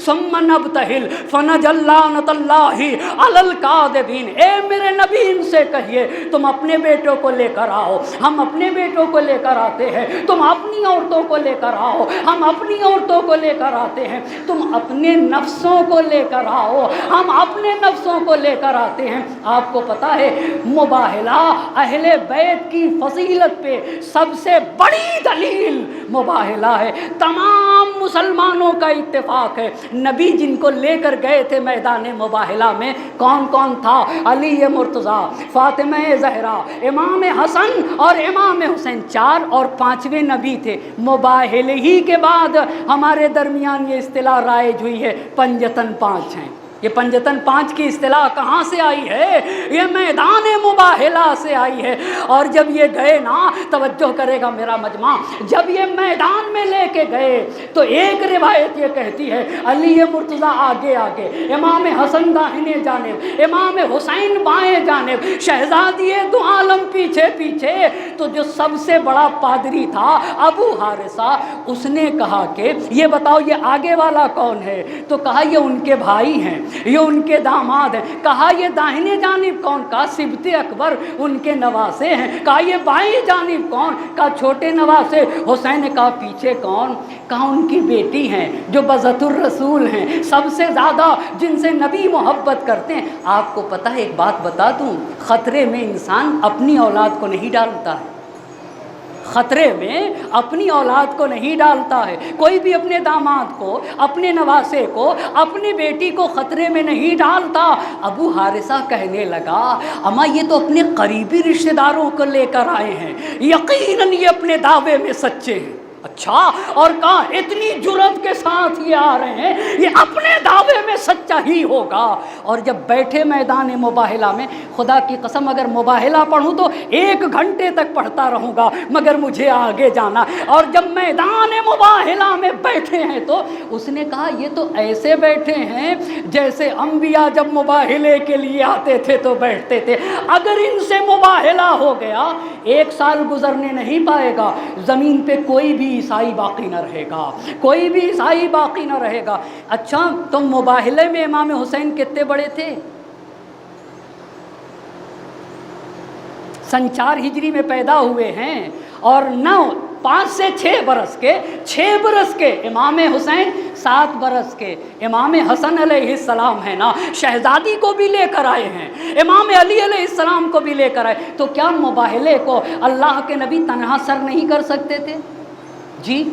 ثم نبتہل فنجعل لعنۃ اللہ علی الکاذبین۔ اے میرے نبی ان سے کہیے تم اپنے بیٹوں کو لے کر آؤ، ہم اپنے بیٹوں کو لے کر آتے ہیں، تم اپنی عورتوں کو لے کر آؤ، ہم اپنی عورتوں کو لے کر آتے ہیں، تم اپنے نفسوں کو لے کر آؤ، ہم اپنے نفسوں کو لے کر آتے ہیں۔ آپ کو پتا ہے مباہلہ اہل بیت کی فضیلت پہ سب سے بڑی دلیل مباہلہ ہے۔ تمام مسلمانوں کا اتفاق ہے نبی جن کو لے کر گئے تھے میدان مباہلہ میں کون کون تھا؟ علی مرتضیٰ، فاطمہ زہرا، امام حسن اور امام حسین، 4 اور 5ویں نبی تھے۔ مباہلے ہی کے بعد ہمارے درمیان یہ اصطلاح رائج ہوئی ہے پنجتن 5 ہیں۔ یہ پنجتن 5 کی اصطلاح کہاں سے آئی ہے؟ یہ میدان مباہلہ سے آئی ہے۔ اور جب یہ گئے نا، توجہ کرے گا میرا مجمع، جب یہ میدان میں لے کے گئے تو ایک روایت یہ کہتی ہے علی مرتضیٰ آگے آگے، امام حسن داہنے جانب، امام حسین بائیں جانب، شہزادی دو عالم پیچھے پیچھے۔ تو جو سب سے بڑا پادری تھا ابو حارثہ، اس نے کہا کہ یہ بتاؤ یہ آگے والا کون ہے؟ تو کہا یہ ان کے بھائی ہیں، یہ ان کے داماد ہیں۔ کہا یہ داہنے جانب کون؟ کہا سبط اکبر ان کے نواسے ہیں۔ کہا یہ بائیں جانب کون؟ کہا چھوٹے نواسے حسین نے۔ کہا پیچھے کون؟ کہا ان کی بیٹی ہیں جو بذات الرسول ہیں، سب سے زیادہ جن سے نبی محبت کرتے ہیں۔ آپ کو پتہ ہے ایک بات بتا دوں، خطرے میں انسان اپنی اولاد کو نہیں ڈالتا ہے، خطرے میں اپنی اولاد کو نہیں ڈالتا ہے۔ کوئی بھی اپنے داماد کو، اپنے نواسے کو، اپنی بیٹی کو خطرے میں نہیں ڈالتا۔ ابو حارثہ کہنے لگا اماں یہ تو اپنے قریبی رشتہ داروں کو لے کر آئے ہیں، یقیناً یہ اپنے دعوے میں سچے ہیں۔ اچھا، اور کہا اتنی جرات کے ساتھ یہ آ رہے ہیں، یہ اپنے دعوے میں سچا ہی ہوگا۔ اور جب بیٹھے میدان مباہلہ میں، خدا کی قسم اگر مباہلہ پڑھوں تو 1 گھنٹے تک پڑھتا رہوں گا، مگر مجھے آگے جانا۔ اور جب میدان مباہلہ میں بیٹھے ہیں تو اس نے کہا یہ تو ایسے بیٹھے ہیں جیسے انبیاء جب مباہلے کے لیے آتے تھے تو بیٹھتے تھے۔ اگر ان سے مباہلہ ہو گیا 1 سال گزرنے نہیں پائے گا، زمین پہ کوئی بھی عیسائی باقی نہ رہے گا، کوئی بھی عیسائی باقی نہ رہے گا۔ اچھا، تو مباہلے میں امام حسین کتنے بڑے تھے؟ سن 4 ہجری میں پیدا ہوئے ہیں اور 5 سے 6 برس کے، 6 برس کے امام حسین، 7 برس کے امام حسن علیہ السلام ہے نا، شہزادی کو بھی لے کر آئے ہیں، امام علی علیہ السلام کو بھی لے کر آئے۔ تو کیا مباہلے کو اللہ کے نبی تنہا سر نہیں کر سکتے تھے؟ جی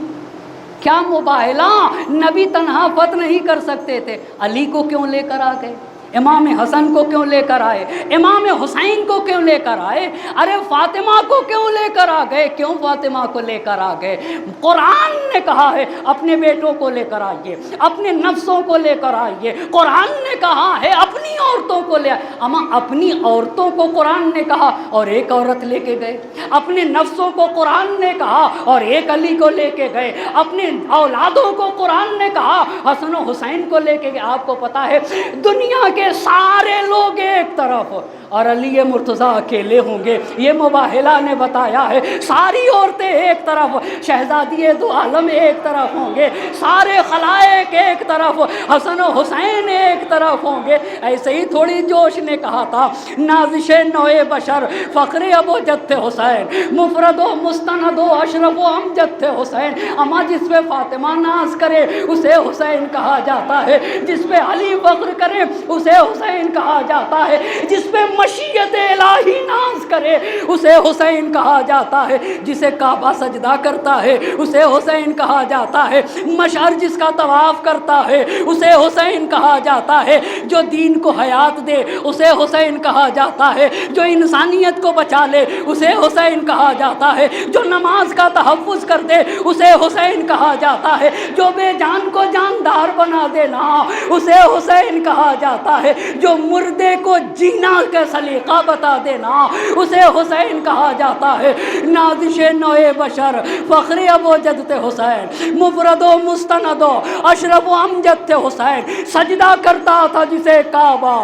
کیا مباہلہ نبی تنہا فتح نہیں کر سکتے تھے؟ علی کو کیوں لے کر آ گئے؟ امام حسن کو کیوں لے کر آئے؟ امام حسین کو کیوں لے کر آئے؟ ارے فاطمہ کو کیوں لے کر آ گئے؟ کیوں فاطمہ کو لے کر آ گئے؟ قرآن نے کہا ہے اپنے بیٹوں کو لے کر آئیے، اپنے نفسوں کو لے کر آئیے۔ قرآن نے کہا ہے اپنی عورتوں کو لے آئیے۔ اما اپنی عورتوں کو قرآن نے کہا اور ایک عورت لے کے گئے، اپنے نفسوں کو قرآن نے کہا اور ایک علی کو لے کے گئے، اپنے اولادوں کو قرآن نے کہا حسن و حسین کو لے کے گئے۔ آپ کو پتا ہے دنیا کے سارے لوگ ایک طرف اور علی مرتضیٰ اکیلے ہوں گے، یہ مباہلہ نے بتایا ہے۔ ساری عورتیں ایک طرف، شہزادی دو عالم ایک طرف ہوں گے، سارے خلائق ایک طرف، حسن و حسین ایک طرف ہوں گے۔ ایسے ہی تھوڑی جوش نے کہا تھا نازش نوع بشر فخر ابو جد حسین، مفرد و مستند و اشرف و امجد حسین۔ اما جس پہ فاطمہ ناز کرے اسے حسین کہا جاتا ہے، جس پہ علی فخر کرے اسے حسین کہا جاتا ہے، جس پہ مشیت الہی ناز کرے اسے حسین کہا جاتا ہے، جسے کعبہ سجدہ کرتا ہے اسے حسین کہا جاتا ہے، مشعر جس کا طواف کرتا ہے اسے حسین کہا جاتا ہے، جو دین کو حیات دے اسے حسین کہا جاتا ہے، جو انسانیت کو بچا لے اسے حسین کہا جاتا ہے، جو نماز کا تحفظ کر دے اسے حسین کہا جاتا ہے، جو بے جان کو جاندار بنا دینا اسے حسین کہا جاتا جاتا ہے جو مردے کو جینا کا سلیقہ بتا دینا، اسے حسین کہا جاتا ہے۔ نازش نوع بشر فخر ابو جد تھے حسین، مفرد و مستند و اشرف و امجد تھے حسین، سجدہ کرتا تھا جسے کعبہ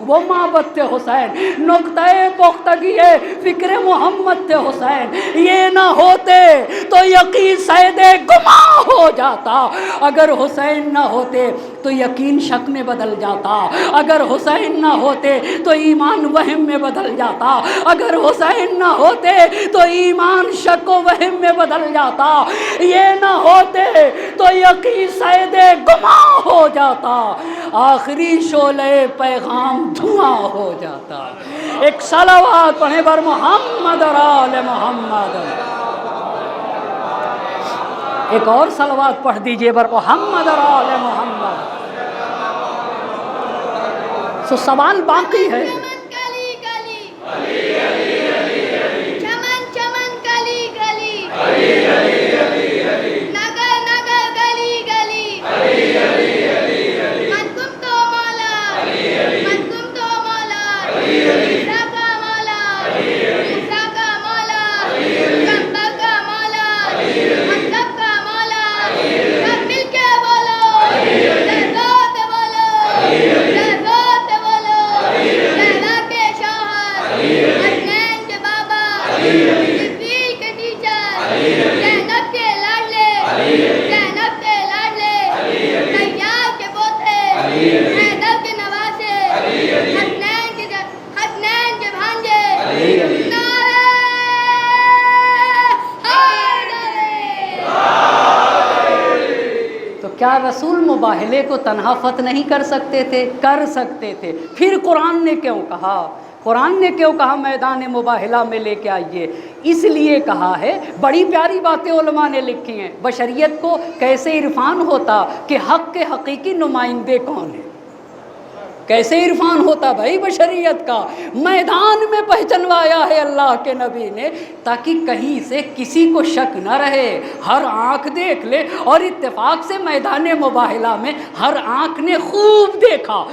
وہ معبد تھے حسین، نقطۂ پختگی فکر محمد تھے حسین۔ یہ نہ ہوتے تو یقین سید گماں ہو جاتا، اگر حسین نہ ہوتے تو یقین شک میں بدل جاتا، اگر حسین نہ ہوتے تو ایمان وہم میں بدل جاتا، اگر حسین نہ ہوتے تو ایمان شک و وہم میں بدل جاتا، یہ نہ ہوتے تو یقین سید گماں ہو جاتا، آخری شعلہ پیغام دھواں ہو جاتا۔ ایک صلوات پڑھیں بر محمد اور آل محمد، ایک اور صلوات پڑھ دیجئے بر محمد اور آل محمد۔ سو سوال باقی ہے، کیا رسول مباہلے کو تنہا فتح نہیں کر سکتے تھے؟ کر سکتے تھے۔ پھر قرآن نے کیوں کہا؟ قرآن نے کیوں کہا میدان مباہلہ میں لے کے آئیے؟ اس لیے کہا ہے، بڑی پیاری باتیں علماء نے لکھی ہیں، بشریت کو کیسے عرفان ہوتا کہ حق کے حقیقی نمائندے کون ہیں، کیسے عرفان ہوتا بھائی بشریت کا؟ میدان میں پہچنوایا ہے اللہ کے نبی نے، تاکہ کہیں سے کسی کو شک نہ رہے، ہر آنکھ دیکھ لے۔ اور اتفاق سے میدان مباہلہ میں ہر آنکھ نے خوب دیکھا۔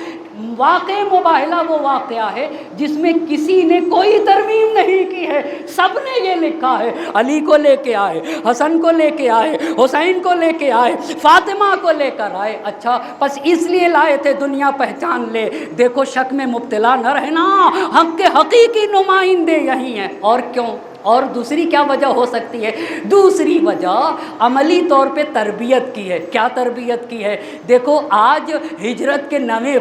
واقع مباہلہ وہ واقعہ ہے جس میں کسی نے کوئی ترمیم نہیں کی ہے، سب نے یہ لکھا ہے، علی کو لے کے آئے، حسن کو لے کے آئے، حسین کو لے کے آئے، فاطمہ کو لے کر آئے۔ اچھا بس اس لیے لائے تھے دنیا پہچان لے، دیکھو شک میں مبتلا نہ رہنا، حق کے حقیقی نمائندے یہی ہیں۔ اور کیوں؟ اور دوسری کیا وجہ ہو سکتی ہے؟ دوسری وجہ عملی طور پہ تربیت کی ہے۔ کیا تربیت کی ہے؟ دیکھو آج ہجرت کے 9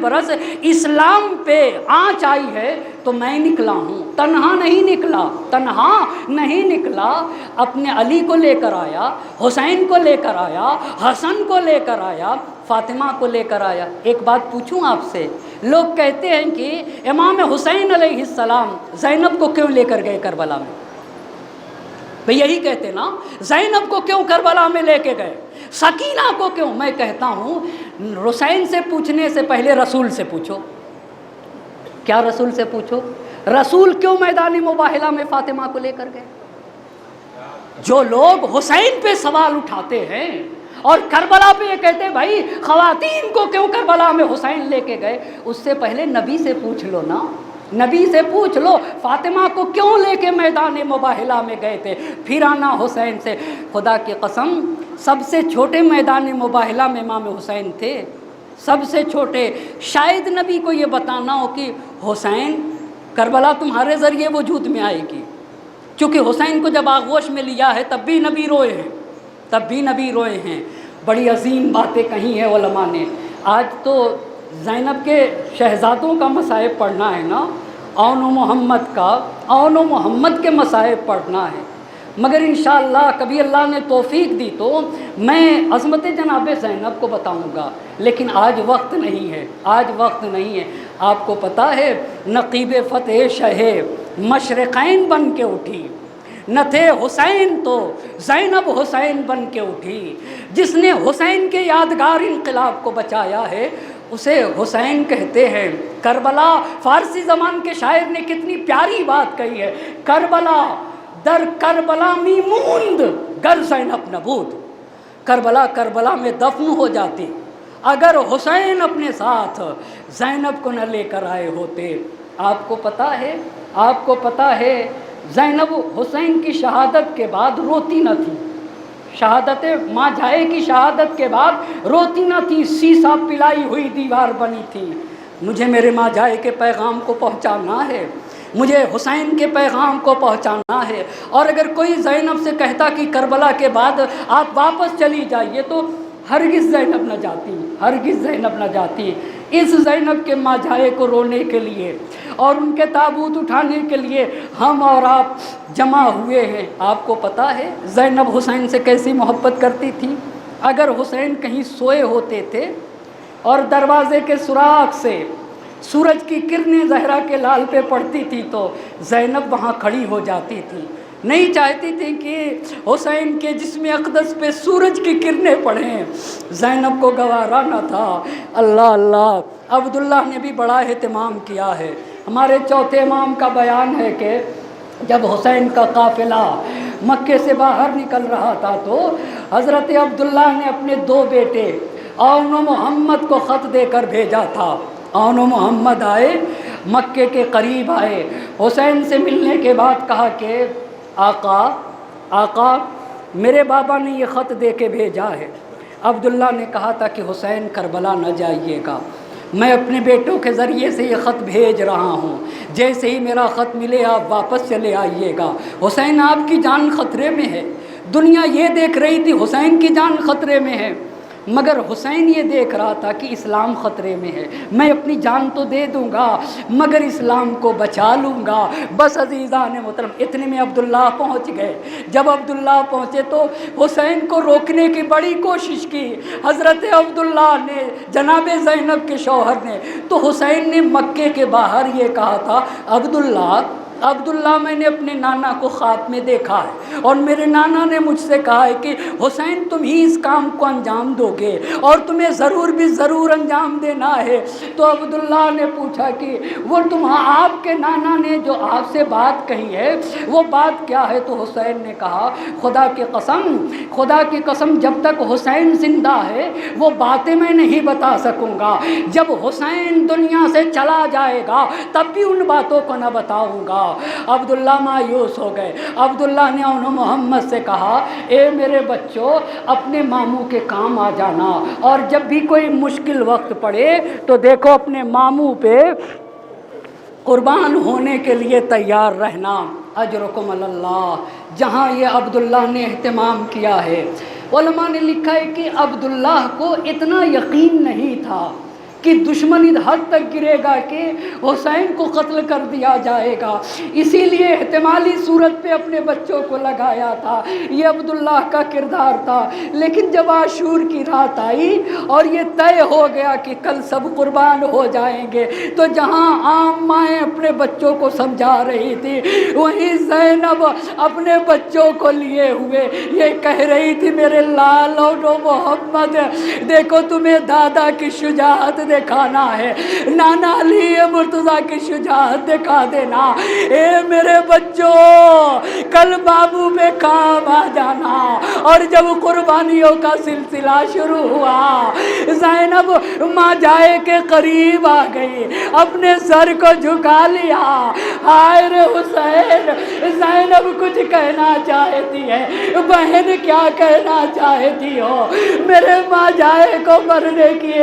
برس اسلام پہ آنچ آئی ہے تو میں نکلا ہوں، تنہا نہیں نکلا، اپنے علی کو لے کر آیا، حسین کو لے کر آیا، حسن کو لے کر آیا، فاطمہ کو لے کر آیا۔ ایک بات پوچھوں آپ سے، لوگ کہتے ہیں کہ امام حسین علیہ السلام زینب کو کیوں لے کر گئے کربلا میں؟ بھئی یہی کہتے نا، زینب کو کیوں کربلا میں لے کے گئے، سکینہ کو کیوں؟ میں کہتا ہوں حسین سے پوچھنے سے پہلے رسول سے پوچھو۔ کیا رسول سے پوچھو؟ رسول کیوں میدان مباہلہ میں فاطمہ کو لے کر گئے؟ جو لوگ حسین پہ سوال اٹھاتے ہیں اور کربلا پہ یہ کہتے ہیں بھائی خواتین کو کیوں کربلا میں حسین لے کے گئے، اس سے پہلے نبی سے پوچھ لو نا، نبی سے پوچھ لو فاطمہ کو کیوں لے کے میدان مباہلہ میں گئے تھے، پھر آنا حسین سے۔ خدا کی قسم سب سے چھوٹے میدان مباہلہ میں امام حسین تھے، سب سے چھوٹے۔ شاید نبی کو یہ بتانا ہو کہ حسین کربلا تمہارے ذریعے وجود میں آئے گی، چونکہ حسین کو جب آغوش میں لیا ہے تب بھی نبی روئے ہیں، بڑی عظیم باتیں کہی ہیں علماء نے۔ آج تو زینب کے شہزادوں کا مصائب پڑھنا ہے نا، اون و محمد کے مصائب پڑھنا ہے، مگر انشاءاللہ کبھی اللہ نے توفیق دی تو میں عظمت جناب زینب کو بتاؤں گا، لیکن آج وقت نہیں ہے۔ آپ کو پتہ ہے نقیب فتح شہ مشرقین بن کے اٹھی، نہ تھے حسین تو زینب حسین بن کے اٹھی، جس نے حسین کے یادگار انقلاب کو بچایا ہے اسے حسین کہتے ہیں۔ کربلا، فارسی زبان کے شاعر نے کتنی پیاری بات کہی ہے، کربلا در کربلا می موند گر زینب نبود، کربلا میں دفن ہو جاتی اگر حسین اپنے ساتھ زینب کو نہ لے کر آئے ہوتے. آپ کو پتہ ہے زینب حسین کی شہادت کے بعد روتی نہ تھی. شہادت ماں جائے کی شہادت کے بعد روتی نہ تھی. سیسا پلائی ہوئی دیوار بنی تھی. مجھے میرے ماں جائے کے پیغام کو پہنچانا ہے, مجھے حسین کے پیغام کو پہنچانا ہے. اور اگر کوئی زینب سے کہتا کہ کربلا کے بعد آپ واپس چلی جائیے, تو ہرگز زینب نہ جاتی, ہرگز زینب نہ جاتی. اس زینب کے ماں جائے کو رونے کے لیے اور ان کے تابوت اٹھانے کے لیے ہم اور آپ جمع ہوئے ہیں. آپ کو پتہ ہے زینب حسین سے کیسی محبت کرتی تھی. اگر حسین کہیں سوئے ہوتے تھے اور دروازے کے سوراخ سے سورج کی کرنیں زہرا کے لال پہ پڑتی تھی تو زینب وہاں کھڑی ہو جاتی تھی. نہیں چاہتی تھی کہ حسین کے جسم اقدس پہ سورج کی کرنیں پڑیں. زینب کو گوارا نہ تھا. اللہ اللہ. عبداللہ نے بھی بڑا اہتمام کیا ہے. ہمارے چوتھے امام کا بیان ہے کہ جب حسین کا قافلہ مکے سے باہر نکل رہا تھا تو حضرت عبداللہ نے اپنے 2 بیٹے اون و محمد کو خط دے کر بھیجا تھا. اون و محمد آئے, مکے کے قریب آئے, حسین سے ملنے کے بعد کہا کہ آقا میرے بابا نے یہ خط دے کے بھیجا ہے. عبداللہ نے کہا تھا کہ حسین کربلا نہ جائیے گا, میں اپنے بیٹوں کے ذریعے سے یہ خط بھیج رہا ہوں, جیسے ہی میرا خط ملے آپ واپس چلے آئیے گا. حسین آپ کی جان خطرے میں ہے. دنیا یہ دیکھ رہی تھی حسین کی جان خطرے میں ہے, مگر حسین یہ دیکھ رہا تھا کہ اسلام خطرے میں ہے. میں اپنی جان تو دے دوں گا مگر اسلام کو بچا لوں گا. بس عزیزان محترم, اتنے میں عبداللہ پہنچ گئے. جب عبداللہ پہنچے تو حسین کو روکنے کی بڑی کوشش کی حضرت عبداللہ نے, جناب زینب کے شوہر نے. تو حسین نے مکے کے باہر یہ کہا تھا, عبداللہ میں نے اپنے نانا کو خواب میں دیکھا ہے اور میرے نانا نے مجھ سے کہا ہے کہ حسین تم ہی اس کام کو انجام دو گے اور تمہیں ضرور انجام دینا ہے. تو عبداللہ نے پوچھا کہ وہ آپ کے نانا نے جو آپ سے بات کہی ہے وہ بات کیا ہے؟ تو حسین نے کہا خدا کی قسم جب تک حسین زندہ ہے وہ باتیں میں نہیں بتا سکوں گا. جب حسین دنیا سے چلا جائے گا تب بھی ان باتوں کو نہ بتاؤں گا. عبداللہ مایوس ہو گئے. عبداللہ نے ان محمد سے کہا اے میرے بچوں اپنے ماموں کے کام آ جانا اور جب بھی کوئی مشکل وقت پڑے تو دیکھو اپنے ماموں پہ قربان ہونے کے لیے تیار رہنا. اجرکم اللہ. جہاں یہ عبداللہ نے اہتمام کیا ہے, علماء نے لکھا ہے کہ عبداللہ کو اتنا یقین نہیں تھا کہ دشمن اس حد تک گرے گا کہ حسین کو قتل کر دیا جائے گا, اسی لیے احتمالی صورت پہ اپنے بچوں کو لگایا تھا. یہ عبداللہ کا کردار تھا. لیکن جب عاشور کی رات آئی اور یہ طے ہو گیا کہ کل سب قربان ہو جائیں گے, تو جہاں عام مائیں اپنے بچوں کو سمجھا رہی تھی وہیں زینب اپنے بچوں کو لیے ہوئے یہ کہہ رہی تھی میرے لال اور محمد دیکھو تمہیں دادا کی شجاعت دکھانا ہے, نانا علی مرتضیٰ کی شجاعت دکھا دینا. اے میرے بچوں کل بابو میں کام آ جانا. اور جب قربانیوں کا سلسلہ شروع ہوا زینب ماں جائے کے قریب آ گئی, اپنے سر کو جھکا لیا. ہائے رے حسین, زینب کچھ کہنا چاہتی ہے. بہن کیا کہنا چاہتی ہو؟ میرے ماں جائے کو مرنے کی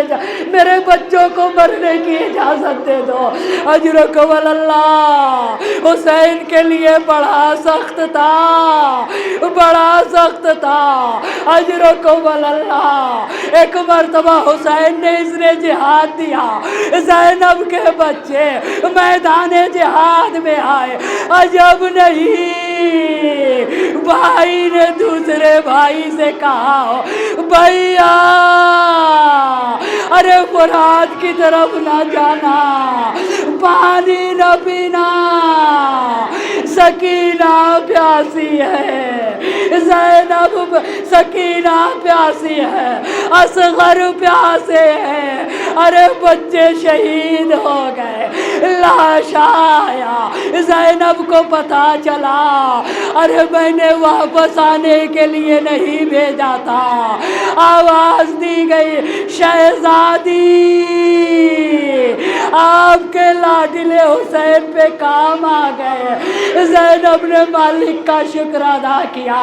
میرے بچوں کو مرنے کی اجازت دے دو. اجرکم اللہ. حسین کے لیے بڑا سخت تھا, بڑا سخت تھا. اجرکم اللہ. ایک مرتبہ حسین نے اس نے جہاد دیا, زینب کے بچے میدان جہاد میں آئے. عجب نہیں, بھائی نے دوسرے بھائی سے کہا بھیا ارے فرات کی طرف نہ جانا, پانی نہ پینا, سکینہ پیاسی ہے, زینب سکینہ پیاسی ہے, اصغر پیاسے ہیں. ارے بچے شہید ہو گئے, لاش آیا، زینب کو پتہ چلا، ارے میں نے واپس آنے کے لیے نہیں بھیجا تھا۔ آواز دی گئی شہزادی آپ کے لاڈلے حسین پہ کام آ گئے۔ زینب نے مالک کا شکر ادا کیا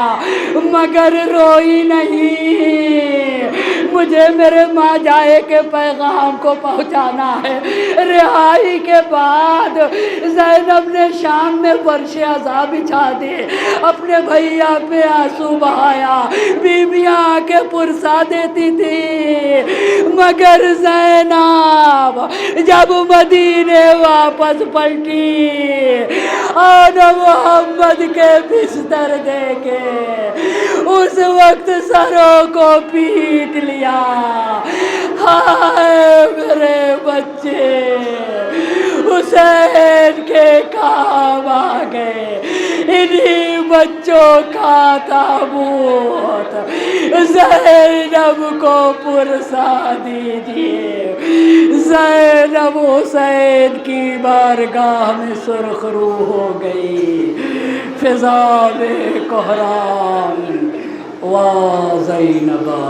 مگر روئی نہیں، مجھے میرے ماں جائے کے پیغام کو پہنچانا ہے۔ رہائی کے بعد زینب نے شام میں فرش عزا بچھا دی، اپنے بھیا پہ آنسو بہایا، بیویاں آ کے پرسا دیتی تھی، مگر زینب جب مدینے واپس پلٹی اور محمد کے بستر دیکھے، اس وقت سروں کو پیٹ لیا، ہائے میرے بچے حسین کے کام آ گئے، انہی بچوں کا تابوت زینب کو پرسا دیجیے۔ زینب حسین کی بارگاہ میں سرخ رو ہو گئی، فضا میں کوہرام وا زینبا۔